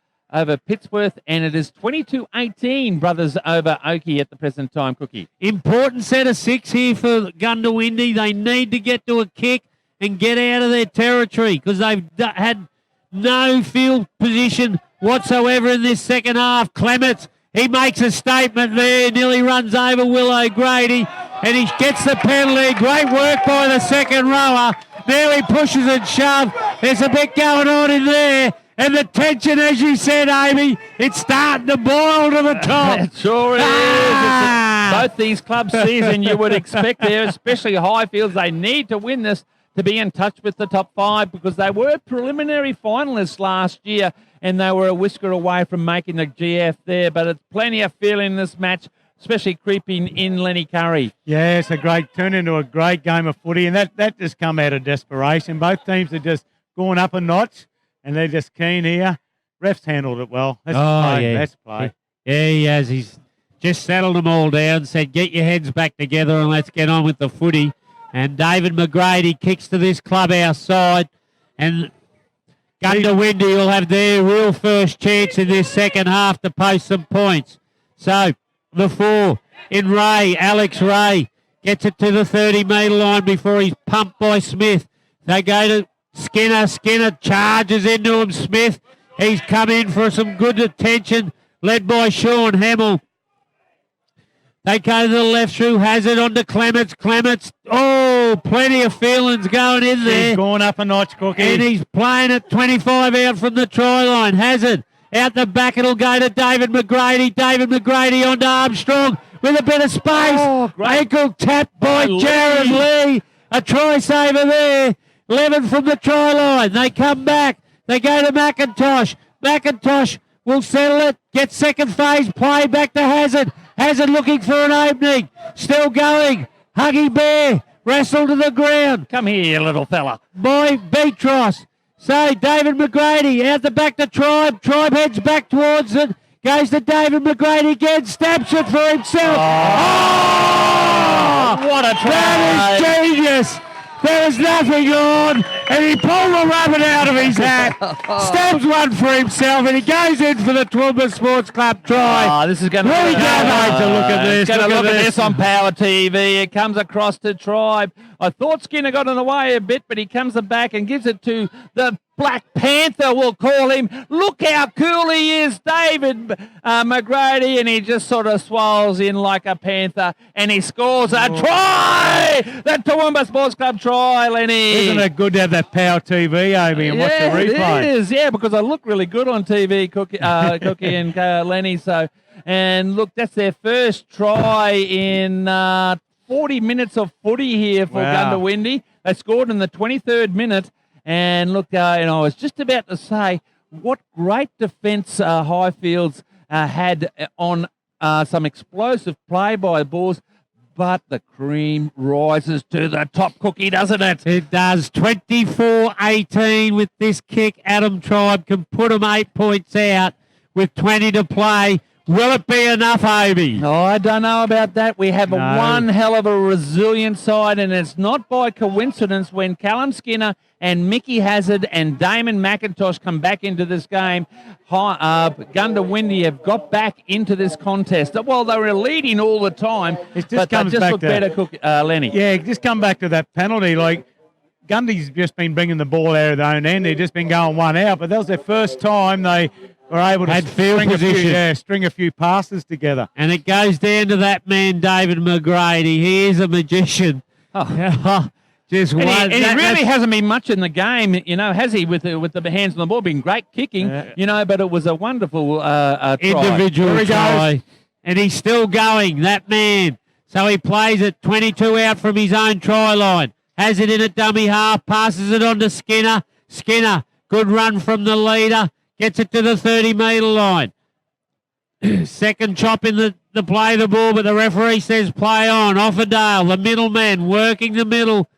Pittsworth, and it is 22-18 Brothers over Oakey at the present time, Cookie. Important set of 6 here for Goondiwindi. They need to get to a kick and get out of their territory because they've had no field position whatsoever in this second half. Clements, he makes a statement there, nearly runs over Willow Grady, and he gets the penalty. Great work by the second rower. Nearly pushes and shoves. There's a bit going on in there. And the tension, as you said, Amy, it's starting to boil to the top. It sure is. Both these clubs season you would expect there, especially Highfields. They need to win this to be in touch with the top 5 because they were preliminary finalists last year and they were a whisker away from making the GF there. But it's plenty of feel in this match, especially creeping in Lenny Curry. Yeah, it's turned into a great game of footy, and that just come out of desperation. Both teams are just going up a notch, and they're just keen here. Refs handled it well. That's play. Yeah. That's play. Yeah, he has. He's just settled them all down, said, get your heads back together and let's get on with the footy. And David McGrady kicks to this clubhouse side, and Goondiwindi will have their real first chance in this second half to post some points. So the 4 in Ray, Alex Ray, gets it to the 30-metre line before he's pumped by Smith. They go to Skinner. Skinner charges into him. Smith, he's come in for some good attention, led by Sean Hamill. They go to the left through Hazard onto Clements. Clements, plenty of feelings going in there. He's going up a notch, Cookie. And he's playing at 25 out from the try line. Hazard out the back, it'll go to David McGrady. David McGrady onto Armstrong with a bit of space. Ankle tapped by Jared Lee. A try saver there. 11 from the try line. They come back. They go to McIntosh. McIntosh will settle it. Get second phase play back to Hazard. Hazard looking for an opening. Still going. Huggy Bear. Wrestle to the ground. Come here, you little fella. By Beatros. So David McGrady out the back to Tribe. Tribe heads back towards it. Goes to David McGrady again. Stabs it for himself. What a try. That is genius. There was nothing on, and he pulled the rabbit out of his hat, stabs one for himself, and he goes in for the Toowoomba Sports Club try. This is going to really can't wait to look at this. Going to look at this on Power TV. It comes across to Tribe. I thought Skinner got in the way a bit, but he comes back and gives it to the Black Panther, we'll call him. Look how cool he is, David McGrady, and he just sort of swirls in like a panther, and he scores a try! The Toowoomba Sports Club try, Lenny. Isn't it good to have that Power TV, Amy, and watch the replay? It is, yeah, because I look really good on TV, Cookie and Lenny. So, and look, that's their first try in 40 minutes of footy here for Goondiwindi. They scored in the 23rd minute. And look, I was just about to say what great defence Highfields had on some explosive play by the Bulls, but the cream rises to the top, Cookie, doesn't it? It does. 24-18 with this kick. Adam Tribe can put them 8 points out with 20 to play. Will it be enough, Obi? Oh, I don't know about that. We have one hell of a resilient side, and it's not by coincidence when Callum Skinner and Mickey Hazard and Damon McIntosh come back into this game. Goondiwindi have got back into this contest. Well, they were leading all the time, but they just look better, Lenny. Yeah, just come back to that penalty. Like, Gundy's just been bringing the ball out of their own end. They've just been going one out, but that was their first time they were able to string a few passes together. And it goes down to that man, David McGrady. He is a magician. Oh. He really hasn't been much in the game, has he, with the hands on the ball? Been great kicking, but it was a wonderful try. Individual try. And he's still going, that man. So he plays it 22 out from his own try line. Has it in a dummy half, passes it on to Skinner. Skinner, good run from the leader. Gets it to the 30-metre line. Second chop in the play of the ball, but the referee says play on. Offerdale, the middleman, working the middle.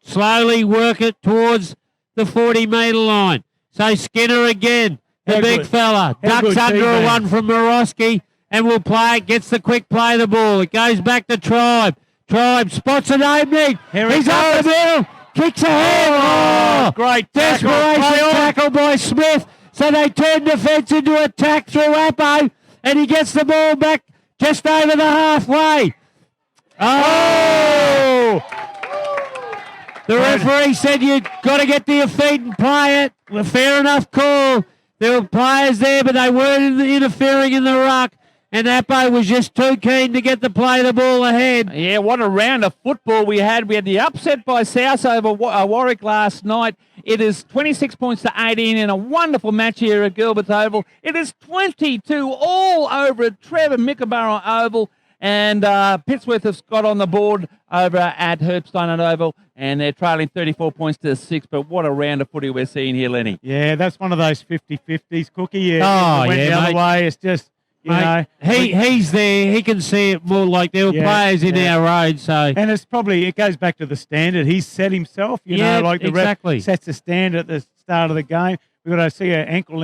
Slowly work it towards the 40-metre line. So Skinner again, the big fella. Ducks under a one from Morosky and will play it. Gets the quick play of the ball. It goes back to Tribe. Tribe spots an opening. He's up the middle. Kicks ahead. Oh, great desperation tackle by Smith. So they turn defence into attack through Appo, and he gets the ball back just over the halfway. Oh! The referee said you've got to get to your feet and play it. Well, fair enough call. There were players there, but they weren't interfering in the ruck. And Appo was just too keen to get the play of the ball ahead. Yeah, what a round of football we had. We had the upset by South over Warwick last night. It is 26 points to 18 in a wonderful match here at Gilbert's Oval. It is 22 all over at Trevor Mickleborough Oval. And Pittsworth has got on the board over at Herbstone Oval, and they're trailing 34 points to 6. But what a round of footy we're seeing here, Lenny. Yeah, that's one of those 50-50s, Cookie. Yeah, went the other way. It's just... He's there. He can see it more like there were players in our road. So, and it goes back to the standard. He's set himself. Like the ref sets the standard at the start of the game. We've got to see an ankle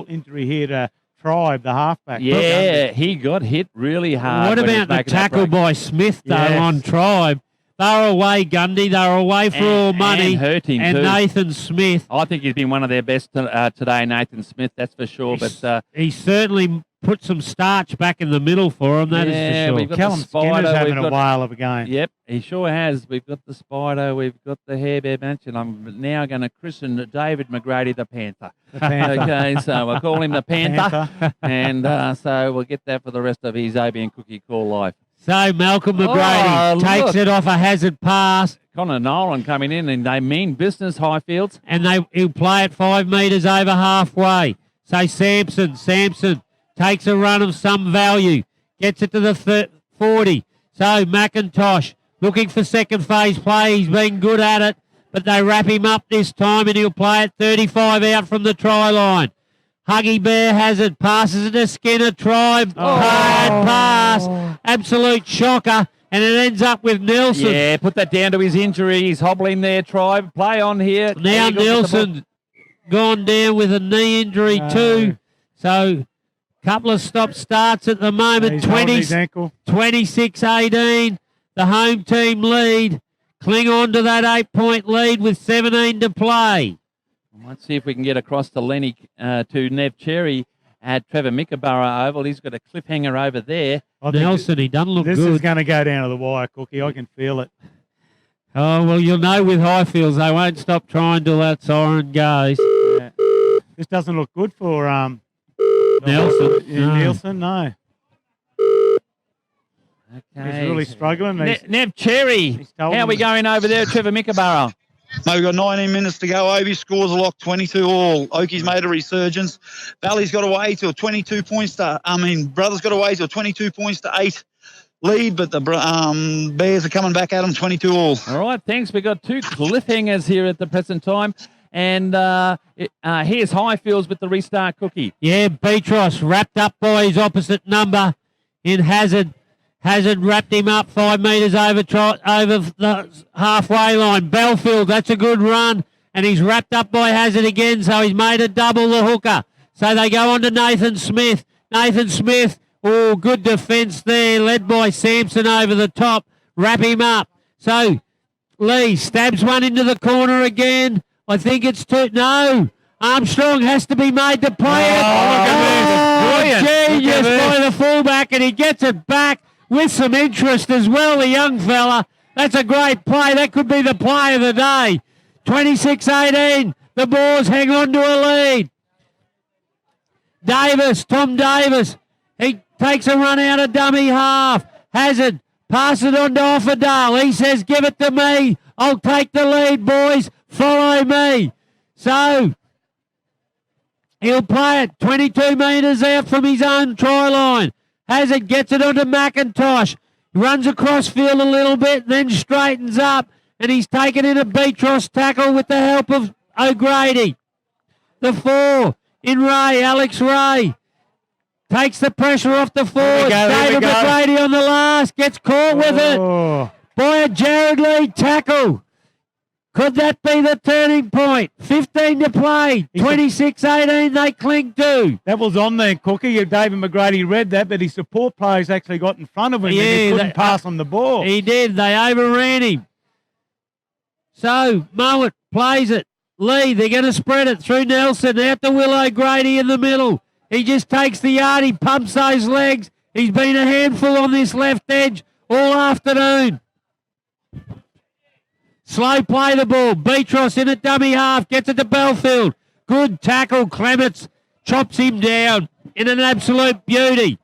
injury here to Tribe, the halfback. Yeah, he got hit really hard. What about the tackle by Smith though on Tribe? They were away, Gundy. They were away for all money. And hurting and too. Nathan Smith. I think he's been one of their best today, Nathan Smith. That's for sure. But he certainly put some starch back in the middle for him. That is for sure. We've got Callum Skinner's having a whale of a game. Yep, he sure has. We've got the Spider. We've got the Hair Bear Bench, and I'm now going to christen David McGrady the Panther. Okay, so we'll call him the Panther. And so we'll get that for the rest of his AB and Cookie Call life. So Malcolm McGrady takes it off a hazard pass. Connor Nolan coming in, and they mean business, Highfields. And he'll play it 5 metres over halfway. So Sampson takes a run of some value. Gets it to the 40. So McIntosh looking for second phase play. He's been good at it, but they wrap him up this time, and he'll play it 35 out from the try line. Huggy Bear Hazard passes it to Skinner. Tribe. Hard pass. Absolute shocker. And it ends up with Nelson. Yeah, put that down to his injury. He's hobbling there, Tribe. Play on here. Now Nelson gone down with a knee injury too. So couple of stop starts at the moment. 26-18. The home team lead. Cling on to that 8-point lead with 17 to play. Let's see if we can get across to Lenny to Nev Cherry at Trevor Mickleborough Oval. He's got a cliffhanger over there. Nelson, he doesn't look good. This is going to go down to the wire, Cookie. I can feel it. Oh, well, you'll know with Highfields, they won't stop trying till that siren goes. Yeah. This doesn't look good for Nelson. Nielsen, no. Okay. He's really struggling. Nev Cherry, he's told how are them we that- going over there, Trevor Mickleborough? Mate, we've got 19 minutes to go. Obi scores a lock, 22 all. Oakie's made a resurgence. Valley's got away to a 22 points to, Brothers got away to a 22 points to 8 lead, but the Bears are coming back at them, 22 all. All right, thanks. We've got 2 cliffhangers here at the present time. And here's Highfields with the restart cookie. Yeah, Beatros wrapped up by his opposite number in Hazard. Hazard wrapped him up 5 metres over the halfway line. Belfield, that's a good run. And he's wrapped up by Hazard again, so he's made a double the hooker. So they go on to Nathan Smith. Nathan Smith, oh, good defence there, led by Sampson over the top. Wrap him up. So Lee stabs one into the corner again. I think it's 2. No. Armstrong has to be made to play it. Genius by the fullback, and he gets it back with some interest as well, the young fella. That's a great play. That could be the play of the day. 26-18. The Boars hang on to a lead. Davis, Tom Davis. He takes a run out of dummy half. Hazard, pass it on to Offerdale. He says, give it to me. I'll take the lead, boys. Follow me. So he'll play it 22 metres out from his own try line. Hazard gets it onto McIntosh. Runs across field a little bit, then straightens up, and he's taken in a Beatros tackle with the help of O'Grady. The 4 in Ray, Alex Ray. Takes the pressure off the forward. David McGrady on the last. Gets caught with it by a Jared Lee tackle. Could that be the turning point? 15 to play. 26-18 they cling to. That was on there, Cookie. David McGrady read that, but his support players actually got in front of him and he couldn't pass on the ball. He did. They overran him. So Mowat plays it. Lee, they're going to spread it through Nelson. Out to Will O'Grady in the middle. He just takes the yard. He pumps those legs. He's been a handful on this left edge all afternoon. Slow play the ball. Beatros in at dummy half. Gets it to Belfield. Good tackle. Clements chops him down in an absolute beauty.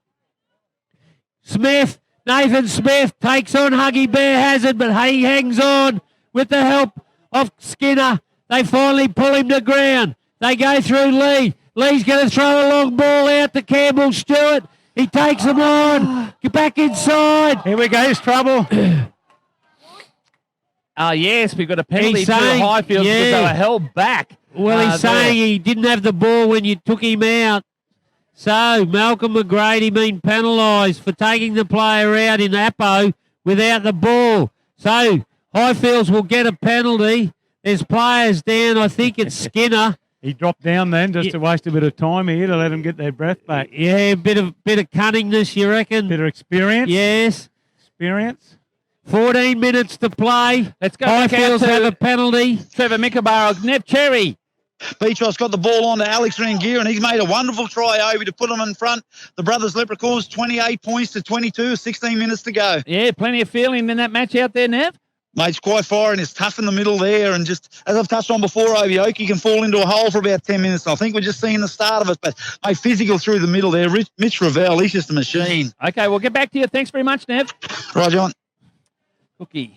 Smith, Nathan Smith takes on Huggy Bear Hazard, but he hangs on with the help of Skinner. They finally pull him to ground. They go through Lee. Lee's going to throw a long ball out to Campbell Stewart. He takes them on. Get back inside. Here we go. Here's trouble. Yes, we've got a penalty to Highfields because they were held back. Well, he's saying he didn't have the ball when you took him out. So Malcolm McGrady been penalised for taking the player out in Apo without the ball. So Highfields will get a penalty. There's players down. I think it's Skinner. He dropped down then just to waste a bit of time here to let them get their breath back. Yeah, a bit of cunningness, you reckon? Bit of experience. Yes. Experience. 14 minutes to play. Let's go back out Highfields to have a penalty. Trevor Mickleborough. Nev Cherry. Beatros got the ball on to Alex Rangier, and he's made a wonderful try over to put them in front. The Brothers Leprechauns, 28 points to 22, 16 minutes to go. Yeah, plenty of feeling in that match out there, Nev. Mate, it's quite fire and it's tough in the middle there. And just, as I've touched on before, Okie can fall into a hole for about 10 minutes. And I think we're just seeing the start of it. But, mate, physical through the middle there. Mitch Ravel, he's just a machine. Okay, we'll get back to you. Thanks very much, Nev. Right, John. Cookie.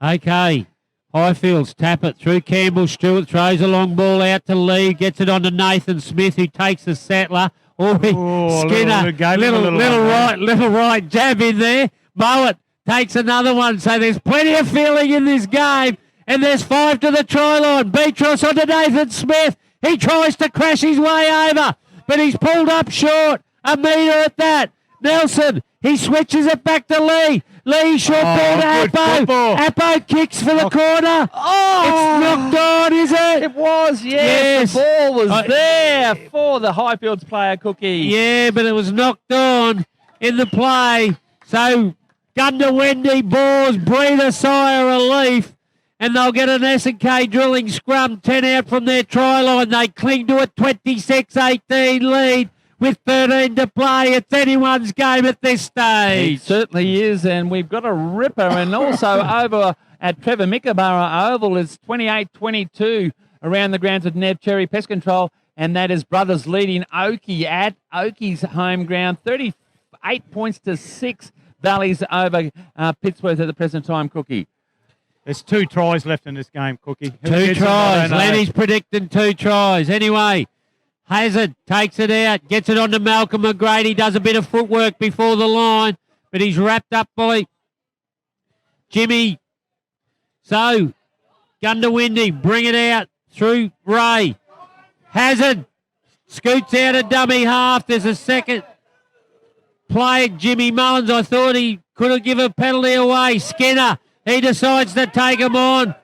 Okay. Highfields tap it through Campbell Stewart. Throws a long ball out to Lee. Gets it on to Nathan Smith, who takes the settler. Skinner. Little right jab in there. Mowat takes another one. So there's plenty of feeling in this game. And there's 5 to the try line. Beatros onto Nathan Smith. He tries to crash his way over, but he's pulled up short. A metre at that. Nelson, he switches it back to Lee. Lee short ball to Apo. Apo kicks for the corner. It's knocked on, is it? It was, yes. The ball was there for the Highfields player, Cookie. Yeah, but it was knocked on in the play. So Goondiwindi Boars breathe a sigh of relief, and they'll get an S&K drilling scrum, 10 out from their try line. They cling to a 26-18 lead with 13 to play. It's anyone's game at this stage. It certainly is, and we've got a ripper. And also over at Trevor Mickleborough Oval is 28-22 around the grounds of Nev Cherry Pest Control, and that is Brothers leading Oakey at Oakey's home ground, 38 points to 6. Valleys over Pittsworth at the present time, Cookie. There's 2 tries left in this game, Cookie. Who 2 gets it? I tries. don't know. Lenny's predicting 2 tries. Anyway, Hazard takes it out, gets it on to Malcolm McGrady, does a bit of footwork before the line, but he's wrapped up by Jimmy. So, Goondiwindi, bring it out through Ray. Hazard scoots out a dummy half. There's a second play. Jimmy Mullins, I thought he could have given a penalty away. Skinner, he decides to take him on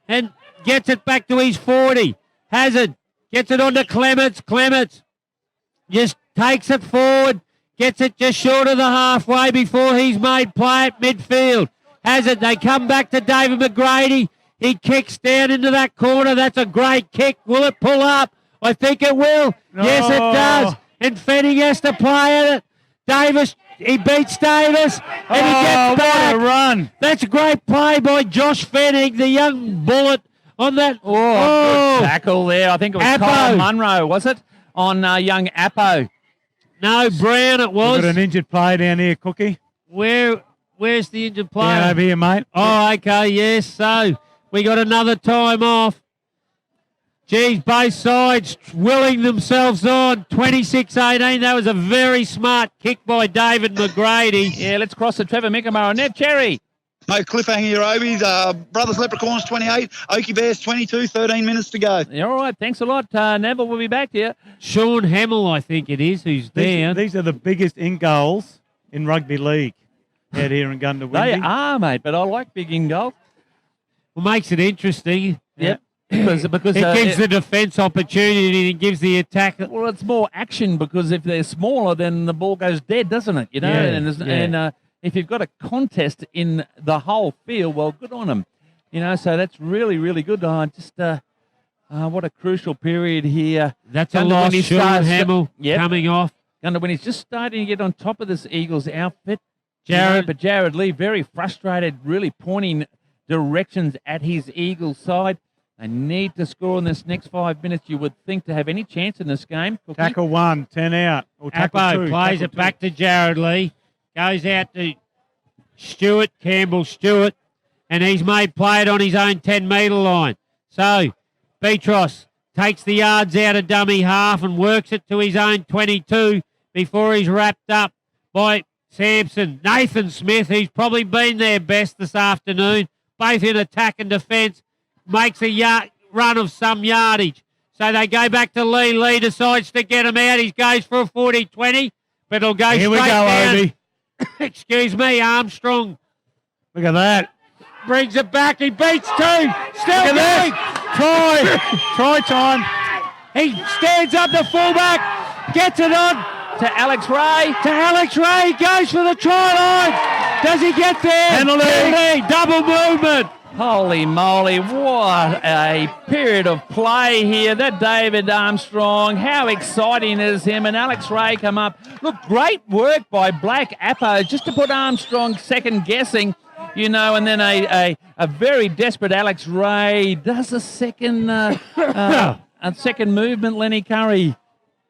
and gets it back to his 40. Hazard gets it on to Clements. Clements just takes it forward, gets it just short of the halfway before he's made play at midfield. Hazard, they come back to David McGrady. He kicks down into that corner. That's a great kick. Will it pull up? I think it will. No. Yes, it does. And Fenning has to play at it. Davis, he beats Davis, and he gets back. What a run. That's a great play by Josh Fenning, the young bullet on that. Good tackle there. I think it was Appo. Kyle Munro, was it? On young Appo. No, Brown it was. We've got an injured player down here, Cookie. Where's the injured player? Down over here, mate. Oh, okay, yes. So we got another time off. Geez, both sides willing themselves on. 26-18. That was a very smart kick by David McGrady. Yeah, let's cross to Trevor Mickleborough. Nev Cherry. No cliffhanger here, Obies. Brothers Leprechauns 28, Oakey Bears 22, 13 minutes to go. Yeah, all right, thanks a lot. Neville will be back here. Sean Hamill, I think it is, who's down. These are the biggest in goals in rugby league out here in Goondiwindi. They are, mate, but I like big in goals. Well, makes it interesting. Yep. Because it gives the defence opportunity and gives the attack. Well, it's more action because if they're smaller, then the ball goes dead, doesn't it? You know, and if you've got a contest in the whole field, well, good on them. You know, so that's really, really good. What a crucial period here. That's a loss. Sean Hamill coming off. Goondiwindi's just starting to get on top of this Eagles outfit. Jared. Jared Lee, very frustrated, really pointing directions at his Eagles side. They need to score in this next 5 minutes, you would think, to have any chance in this game. Cookie. Tackle 1, 10 out. Or tackle Appo 2. plays it back to Jared Lee. Goes out to Campbell Stewart, and he's made play it on his own 10-metre line. So, Petros takes the yards out of dummy half and works it to his own 22 before he's wrapped up by Sampson. Nathan Smith, who's probably been their best this afternoon, both in attack and defence, makes a run of some yardage. So they go back to Lee. Lee decides to get him out. He goes for a 40-20, but it'll go Here straight we go, down. Obi. Excuse me, Armstrong. Look at that. Brings it back. He beats 2. Still Look going. at Try time. He stands up the fullback. Gets it on. To Alex Ray. He goes for the try line. Does he get there? Penalty. Double movement. Holy moly, what a period of play here. That David Armstrong, how exciting is him, and Alex Ray come up. Look, great work by Black Appo just to put Armstrong second guessing, you know, and then a very desperate Alex Ray does a second movement, Lenny Curry.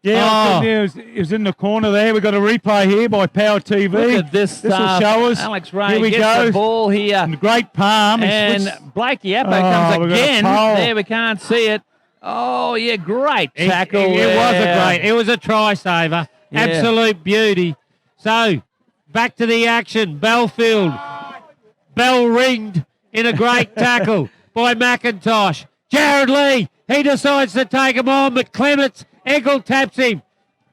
Yeah, good news. It was in the corner there. We've got a replay here by Power TV. Look at this will show us. Alex Ray here we gets go. the ball here. And great palm. And Blakey Appo comes we've got a again. pole. There, we can't see it. Oh, yeah, great tackle. It was a try saver. Yeah. Absolute beauty. So, back to the action. Belfield. Bell ringed in a great tackle by McIntosh. Jared Lee, he decides to take him on, but Clements, Eggle taps him.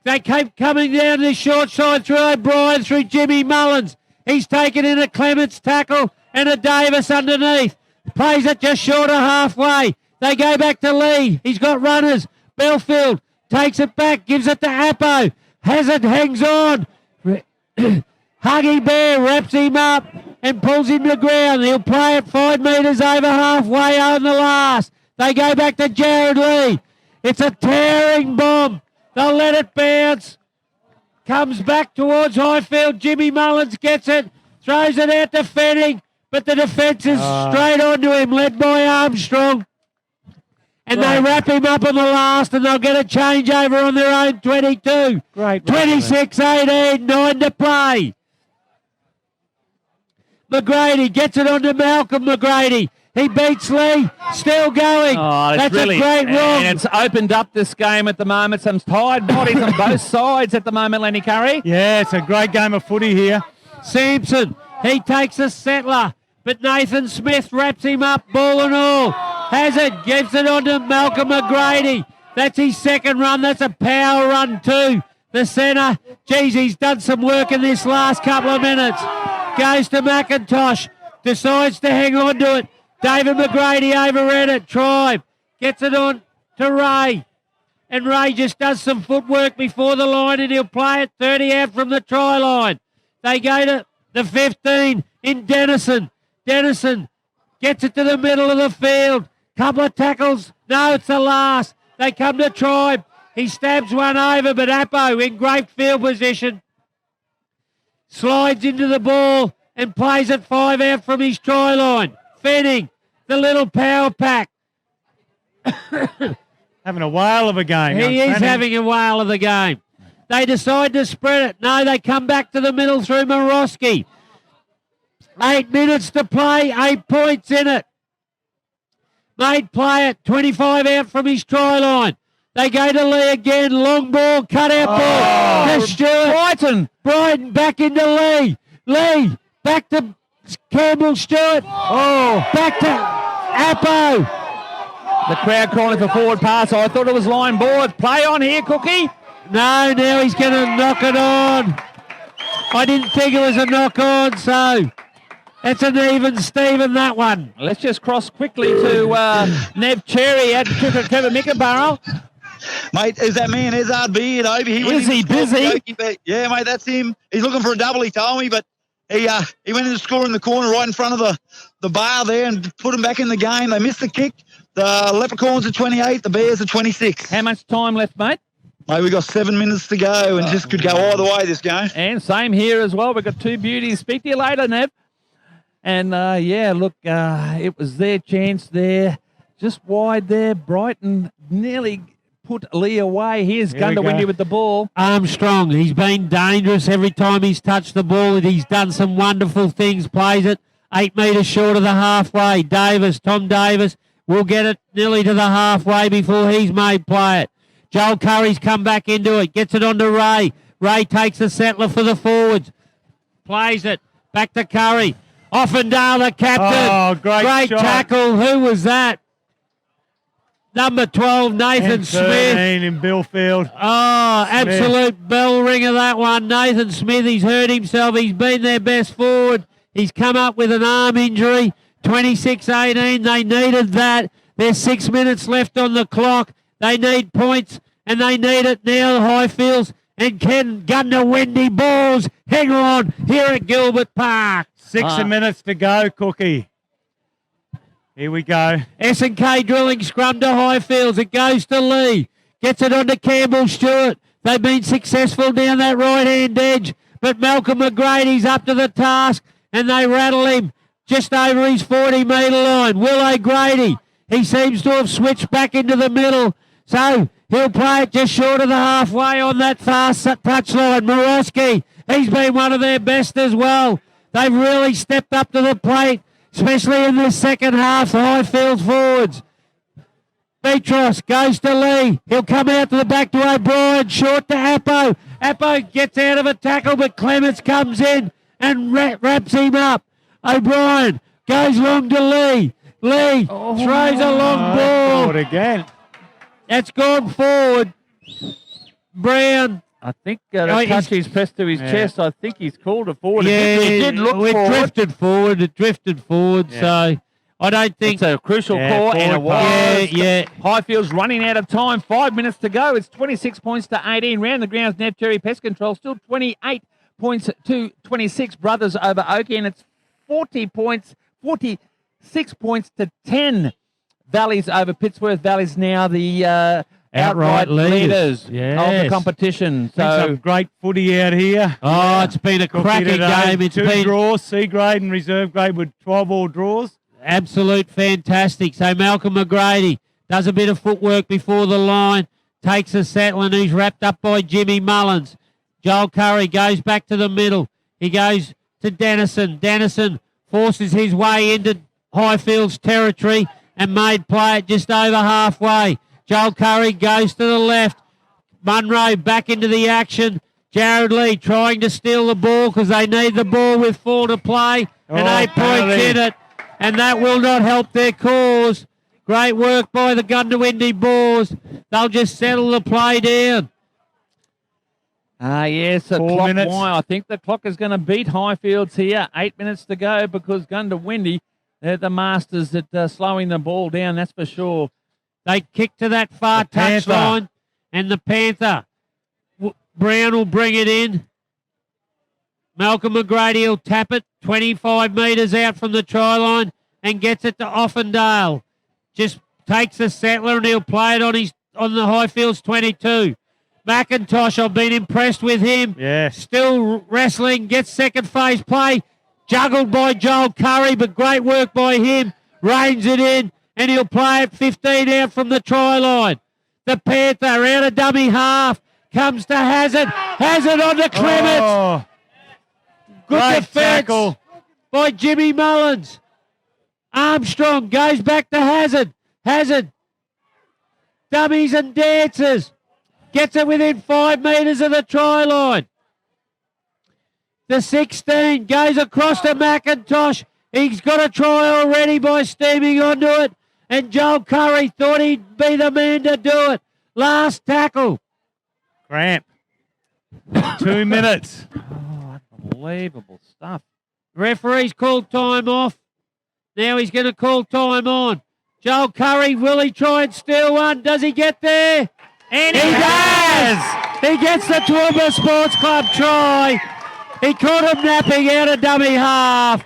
They keep coming down this short side through O'Brien, through Jimmy Mullins. He's taken in a Clements tackle and a Davis underneath. Plays it just short of halfway. They go back to Lee. He's got runners. Belfield takes it back, gives it to Appo. Hazard hangs on. Huggy Bear wraps him up and pulls him to the ground. He'll play it 5 metres over halfway on the last. They go back to Jared Lee. It's a tearing bomb. They'll let it bounce. comes back towards Highfield. Jimmy Mullins gets it, throws it out to Fenning, but the defence is straight onto him, led by Armstrong. And they wrap him up on the last, and they'll get a changeover on their own 22. Great. 26-18, 9 to play. McGrady gets it onto Malcolm McGrady. He beats Lee, still going. Oh, that's really, a great run. And it's opened up this game at the moment. Some tired bodies on both sides at the moment, Lenny Curry. Yeah, it's a great game of footy here. Sampson, he takes a settler, but Nathan Smith wraps him up, ball and all. Has it, gives it on to Malcolm McGrady. That's his second run. That's a power run too. The centre, geez, he's done some work in this last couple of minutes. Goes to McIntosh, decides to hang on to it. David McGrady overran it. Tribe gets it on to Ray. And Ray just does some footwork before the line, and he'll play it 30 out from the try line. They go to the 15 in Dennison. Dennison gets it to the middle of the field. Couple of tackles. No, it's the last. They come to Tribe. He stabs one over, but Appo in great field position slides into the ball and plays it 5 out from his try line. Fenning, the little power pack. Having a whale of a game. He is having a whale of the game. They decide to spread it. No, they come back to the middle through Morosky. 8 minutes to play, 8 points in it. Made play it, 25 out from his try line. They go to Lee again, long ball, cut out ball. To Stewart. Brighton back into Lee. Lee, back to Campbell Stewart. Back to Appo. The crowd calling for forward pass. I thought it was line ball. Play on here, Cookie. No, now he's going to knock it on. I didn't think it was a knock on, so it's an even Steven, that one. Let's just cross quickly to Nev Cherry at Trevor Mickenborough. Mate, is that man Ezard Beard over here? Is he busy? Yeah, mate, that's him. He's looking for a double, he told me, but he went in to score in the corner right in front of the bar there and put him back in the game. They missed the kick. The Leprechauns are 28, the Bears are 26. How much time left, mate? Mate, we've got 7 minutes to go, and just could go either way, this game. And same here as well. We've got two beauties. Speak to you later, Nev. And, it was their chance there. Just wide there. Brighton nearly put Lee away. Here's Goondiwindi with the ball. Armstrong, he's been dangerous every time he's touched the ball. He's done some wonderful things. Plays it 8 metres short of the halfway. Tom Davis will get it nearly to the halfway before he's made play it. Joel Curry's come back into it. Gets it on to Ray. Ray takes the settler for the forwards. Plays it. Back to Curry. Offendale, the captain. Oh, great shot. Tackle. Who was that? Number 12, Nathan Smith. In Billfield. Oh, absolute bell ringer, that one. Nathan Smith, he's hurt himself. He's been their best forward. He's come up with an arm injury. 26-18. They needed that. There's 6 minutes left on the clock. They need points, and they need it now. Highfields and Ken Goondiwindi balls. Hang on here at Gilbert Park. 6 minutes to go, Cookie. Here we go. S&K drilling scrum to Highfields. It goes to Lee. Gets it on to Campbell Stewart. They've been successful down that right-hand edge, but Malcolm McGrady's up to the task, and they rattle him just over his 40-metre line. Will O'Grady, he seems to have switched back into the middle, so he'll play it just short of the halfway on that fast touchline. Morosky, he's been one of their best as well. They've really stepped up to the plate, especially in the second half, the Highfields forwards. Petros goes to Lee. He'll come out to the back to O'Brien, short to Appo. Appo gets out of a tackle, but Clements comes in and wraps him up. O'Brien goes long to Lee. Lee throws a long ball. Again. That's gone forward. Brown. I think the touch he's pressed to his chest. I think he's called it forward. Yeah, it did look forward. It drifted forward. Yeah. So I don't think it's a crucial call, and it was. Yeah. Highfield's running out of time. 5 minutes to go. It's 26 points to 18. Round the grounds, Nev Cherry Pest Control still 28 points to 26. Brothers over Oakey, and it's 46 points to 10. Valleys over Pittsworth. Valleys now the outright leaders of Yes. the competition. Been some So great footy out here. Oh, it's been a cracking game. It's Two been draws, C grade and reserve grade with 12-all draws. absolute fantastic. So Malcolm McGrady does a bit of footwork before the line, takes a settle, and he's wrapped up by Jimmy Mullins. Joel Curry goes back to the middle. He goes to Dennison. Dennison forces his way into Highfields territory and made play at just over halfway. Joel Curry goes to the left. Munro back into the action. Jared Lee trying to steal the ball because they need the ball with 4 to play. And 8 points in it. And that will not help their cause. Great work by the Goondiwindi Boars. They'll just settle the play down. yes, the 4 clock. minutes. Why? I think the clock is going to beat Highfields here. 8 minutes to go because Goondiwindi, they're the masters at slowing the ball down, that's for sure. They kick to that far The Panther. touchline, and the Panther. Brown will bring it in. Malcolm McGrady will tap it 25 metres out from the try line and gets it to Offendale. Just takes a settler and he'll play it on the Highfields 22. McIntosh, I've been impressed with him. Yes. Still wrestling, gets second phase play. Juggled by Joel Curry, but great work by him. Reins it in, and he'll play it 15 out from the try line. The Panther out of dummy half. Comes to Hazard. Hazard on to Clements. Oh, Good great defence tackle. by Jimmy Mullins. Armstrong goes back to Hazard. Hazard. Dummies and dances. Gets it within 5 metres of the try line. The 16 goes across to McIntosh. He's got a try already by steaming onto it. And Joel Curry thought he'd be the man to do it. Last tackle. Cramp. 2 minutes. Oh, unbelievable stuff. Referee's called time off. Now he's going to call time on. Joel Curry, will he try and steal one? Does he get there? And he does! He gets the Toowoomba Sports Club try. He caught him napping out of dummy half.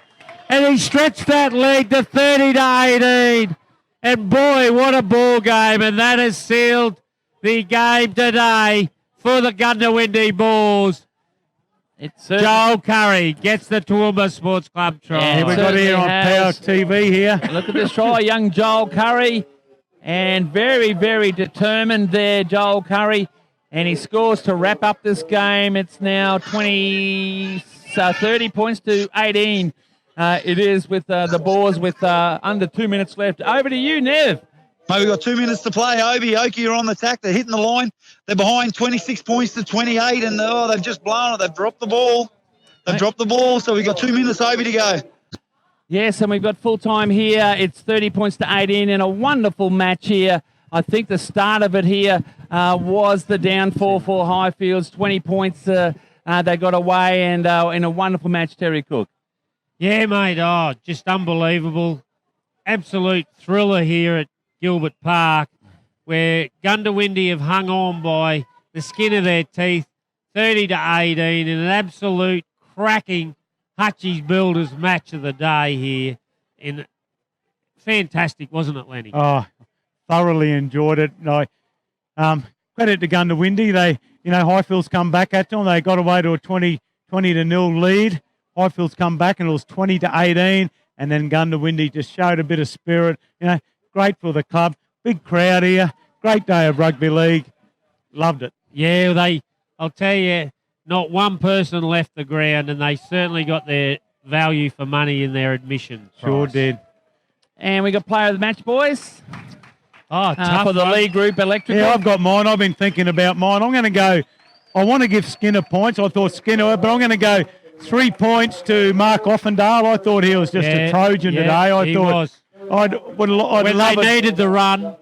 And he stretched that lead to 30 to 18. And boy, what a ball game. And that has sealed the game today for the Goondiwindi Boars. It's Joel Curry gets the Toowoomba Sports Club try. Yeah, Here we got here on Power has. TV here. Look at this try, young Joel Curry. And very, very determined there, Joel Curry. And he scores to wrap up this game. It's now 30 points to 18. It is with the Boars with under 2 minutes left. Over to you, Nev. Mate, we've got 2 minutes to play. Okie are on the attack. They're hitting the line. They're behind 26 points to 28, and they've just blown it. They've dropped the ball. So we've got 2 minutes, Obi, to go. Yes, and we've got full time here. It's 30 points to 18 in a wonderful match here. I think the start of it here was the downfall for Highfields. 20 points they got away, and in a wonderful match, Terry Cook. Yeah, mate. Oh, just unbelievable. Absolute thriller here at Gilbert Park, where Goondiwindi have hung on by the skin of their teeth, 30 to 18, in an absolute cracking Hutchie's Builders match of the day here. Fantastic, wasn't it, Lenny? Oh, thoroughly enjoyed it. Credit to Goondiwindi. Highfields come back at them. They got away to a 20 to 0 lead. Highfields come back and it was 20 to 18, and then Goondiwindi just showed a bit of spirit. Great for the club. Big crowd here. Great day of rugby league. Loved it. Yeah, I'll tell you, not one person left the ground, and they certainly got their value for money in their admission Sure price. did. And we got player of the match, boys. Oh, tough For the one. league group, Electrical. Yeah, I've got mine. I've been thinking about mine. I'm going to go. I want to give Skinner points. I thought Skinner, but I'm going to go 3 points to Mark Offendale. I thought he was just a Trojan today. I thought was. I'd When love they it. needed the run,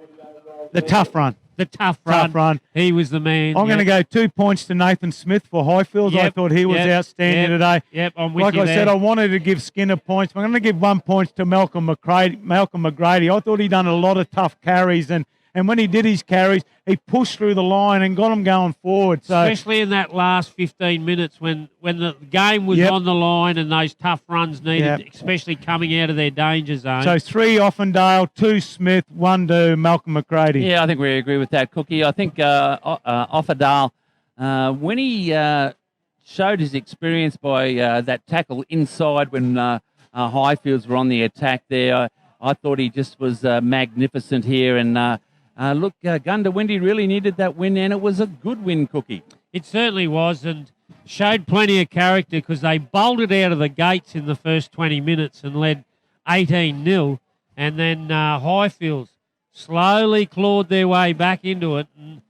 The tough run. the tough run, he was the man. I'm going to go 2 points to Nathan Smith for Highfields. I Yep, thought he was yep, outstanding yep, today. Yep, I'm with Like you I said, there. I wanted to give Skinner points. I'm going to give 1 point to Malcolm McGrady. I thought he done a lot of tough carries and And when he did his carries, he pushed through the line and got them going forward. So especially in that last 15 minutes when the game was on the line and those tough runs needed, especially coming out of their danger zone. So 3 Offendale, 2 Smith, 1 to Malcolm McCready. Yeah, I think we agree with that, Cookie. I think Offendale, when he showed his experience by that tackle inside when Highfields were on the attack there, I thought he just was magnificent here. And look, Goondiwindi really needed that win, and it was a good win, Cookie. It certainly was, and showed plenty of character because they bolted out of the gates in the first 20 minutes and led 18-0. And then Highfields slowly clawed their way back into it. And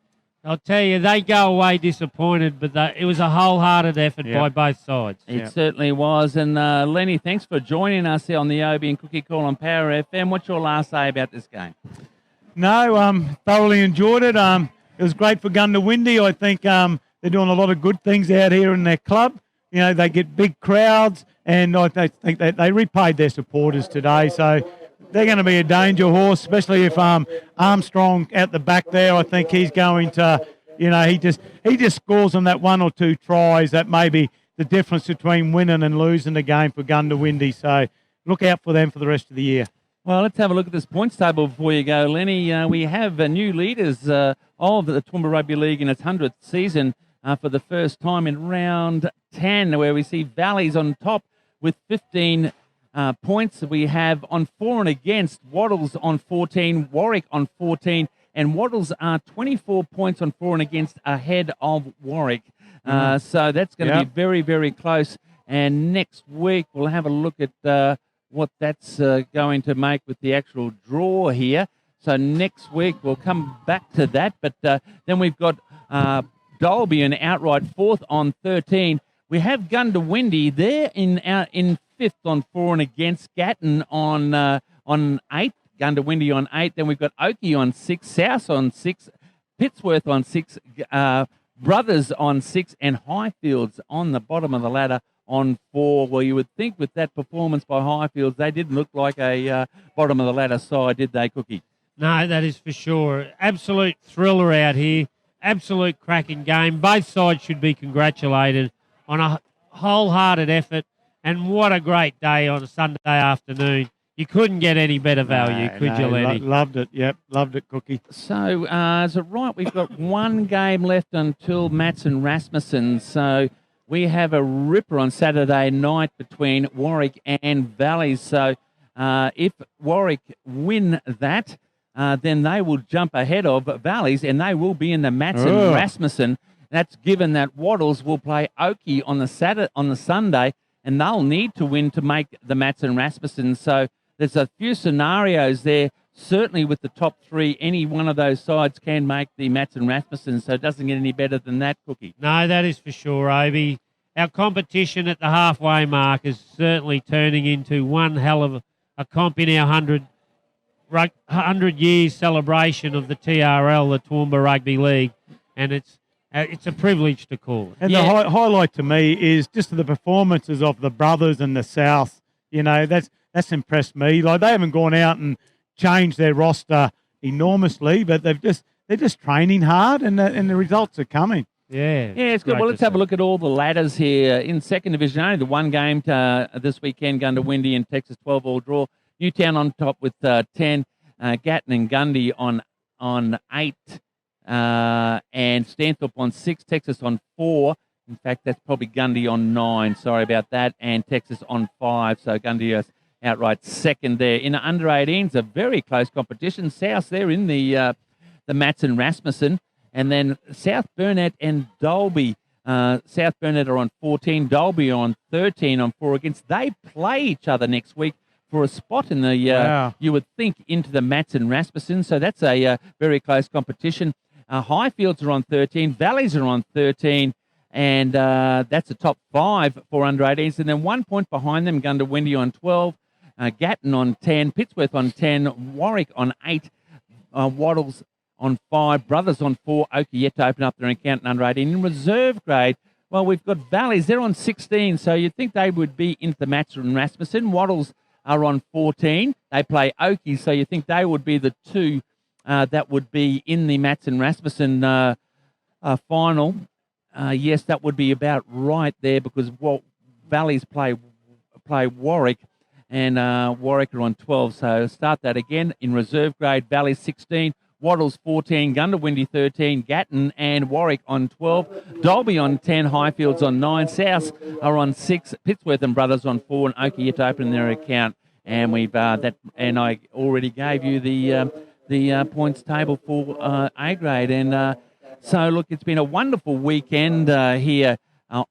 I'll tell you, they go away disappointed, but it was a wholehearted effort by both sides. It certainly was. And Lenny, thanks for joining us here on the Obie and Cookie Call on Power FM. What's your last say about this game? No, thoroughly enjoyed it. It was great for Goondiwindi. I think they're doing a lot of good things out here in their club. You know, they get big crowds, and I think that they repaid their supporters today. So they're going to be a danger horse, especially if Armstrong out the back there. I think he's going to, you know, he just scores on that 1 or 2 tries. That may be the difference between winning and losing the game for Goondiwindi. So look out for them for the rest of the year. Well, let's have a look at this points table before you go, Lenny. We have new leaders of the Toowoomba Rugby League in its 100th season for the first time in round 10, where we see Valleys on top with 15 points. We have on for and against Waddles on 14, Warwick on 14, and Waddles are 24 points on for and against ahead of Warwick. So that's going to be very, very close. And next week we'll have a look at what that's going to make with the actual draw here. So next week we'll come back to that. But then we've got Dalby and outright 4th on 13. We have Goondiwindi there in 5th on for and against, Gatton on 8th, Goondiwindi on 8th. Then we've got Oakey on 6, South on 6, Pittsworth on 6, Brothers on 6, and Highfields on the bottom of the ladder on 4. Well, you would think with that performance by Highfields, they didn't look like a bottom of the ladder side, did they, Cookie? No, that is for sure. Absolute thriller out here. Absolute cracking game. Both sides should be congratulated on a wholehearted effort. And what a great day on a Sunday afternoon. You couldn't get any better value, could you, Lenny? Loved it, loved it, Cookie. So, is it right? We've got one game left until Mats and Rasmussen. So we have a ripper on Saturday night between Warwick and Valleys. So if Warwick win that, then they will jump ahead of Valleys, and they will be in the Mats and Rasmussen. That's given that Waddles will play Oakey on the Sunday, and they'll need to win to make the Mats and Rasmussen. So there's a few scenarios there. Certainly with the top 3, any one of those sides can make the Mats and Rasmussen, so it doesn't get any better than that, Cookie. No, that is for sure, Obi. Our competition at the halfway mark is certainly turning into one hell of a comp in our 100 years celebration of the TRL, the Toowoomba Rugby League, and it's a privilege to call it. And the highlight to me is just the performances of the Brothers and the South. You know, that's impressed me. Like, they haven't gone out and changed their roster enormously, but they're just training hard, and the results are coming. Yeah, it's good. Well, let's have a look at all the ladders here. In second division, only the one game this weekend, Goondiwindi and Texas 12-all draw. Newtown on top with 10, Gatton and Gundy on 8, and Stanthorpe on 6, Texas on 4. In fact, that's probably Gundy on 9. Sorry about that. And Texas on 5. So Gundy is outright second there. In the under 18s, a very close competition. South there in the Mats and Rasmussen. And then South Burnett and Dalby. South Burnett are on 14. Dalby on 13 on 4 against. They play each other next week for a spot in the, you would think, into the Mats and Rasmussen. So that's a very close competition. Highfields are on 13. Valleys are on 13. And that's the top 5 for under 18s. And then 1 point behind them, Goondiwindi on 12. Gatton on 10. Pittsworth on 10. Warwick on 8. Waddles on 5. Brothers on 4. Oakey yet to open up their account in under 18. In reserve grade, well, we've got Valleys. They're on 16. So you'd think they would be into the Mats and Rasmussen. Waddles are on 14. They play Oakey, so you think they would be the 2 that would be in the Matson Rasmussen final. Yes, that would be about right there because Valleys play Warwick, and Warwick are on 12. So start that again. In reserve grade, Valleys 16, Wattles 14, Goondiwindi 13, Gatton and Warwick on 12, Dolby on 10, Highfields on 9, South are on 6, Pittsworth and Brothers on 4, and Oakey yet to open their account. And we've and I already gave you the points table for A grade. And so look, it's been a wonderful weekend here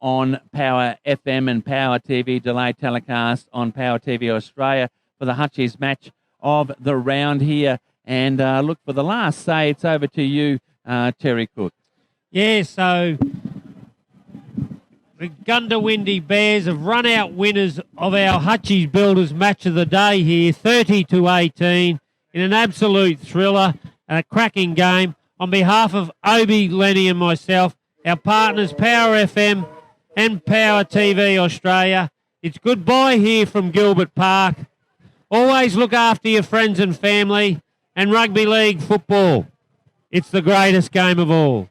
on Power FM and Power TV delayed telecast on Power TV Australia for the Hutchies match of the round here. And look, for the last say, it's over to you, Terry Cook. Yeah, so the Goondiwindi Bears have run out winners of our Hutchies Builders match of the day here, 30-18, in an absolute thriller and a cracking game. On behalf of Obi, Lenny and myself, our partners Power FM and Power TV Australia, it's goodbye here from Gilbert Park. Always look after your friends and family. And rugby league football, it's the greatest game of all.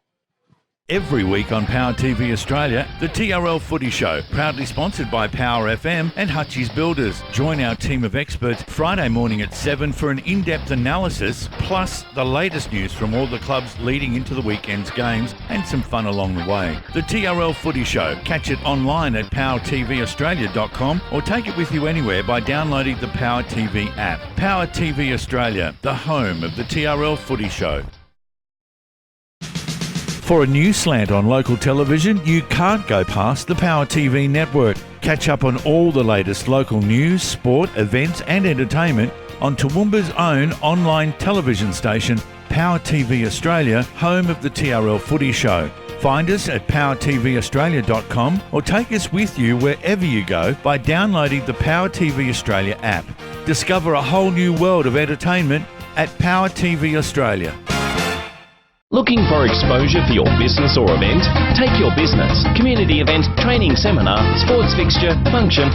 Every week on Power TV Australia, the TRL Footy Show, proudly sponsored by Power FM and Hutchies Builders. Join our team of experts Friday morning at 7 for an in-depth analysis, plus the latest news from all the clubs leading into the weekend's games and some fun along the way. The TRL Footy Show. Catch it online at powertvaustralia.com or take it with you anywhere by downloading the Power TV app. Power TV Australia, the home of the TRL Footy Show. For a news slant on local television, you can't go past the Power TV network. Catch up on all the latest local news, sport, events and entertainment on Toowoomba's own online television station, Power TV Australia, home of the TRL Footy Show. Find us at powertvaustralia.com or take us with you wherever you go by downloading the Power TV Australia app. Discover a whole new world of entertainment at Power TV Australia. Looking for exposure for your business or event? Take your business, community event, training seminar, sports fixture, function,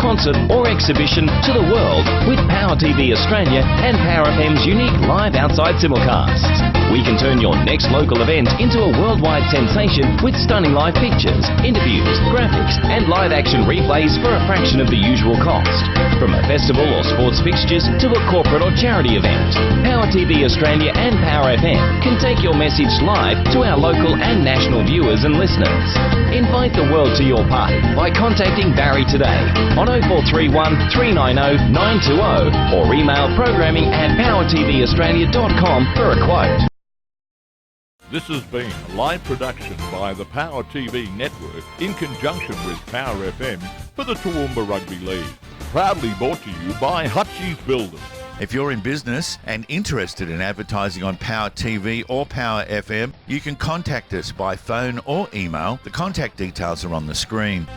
concert or exhibition to the world with Power TV Australia and Power FM's unique live outside simulcasts. We can turn your next local event into a worldwide sensation with stunning live pictures, interviews, graphics and live action replays for a fraction of the usual cost. From a festival or sports fixtures to a corporate or charity event, Power TV Australia and Power FM can take your message live to our local and national viewers and listeners. Invite the world to your party by contacting Barry today on 0431 390 920 or email programming@powertvaustralia.com for a quote. This has been a live production by the Power TV Network in conjunction with Power FM for the Toowoomba Rugby League. Proudly brought to you by Hutchies Builders. If you're in business and interested in advertising on Power TV or Power FM, you can contact us by phone or email. The contact details are on the screen.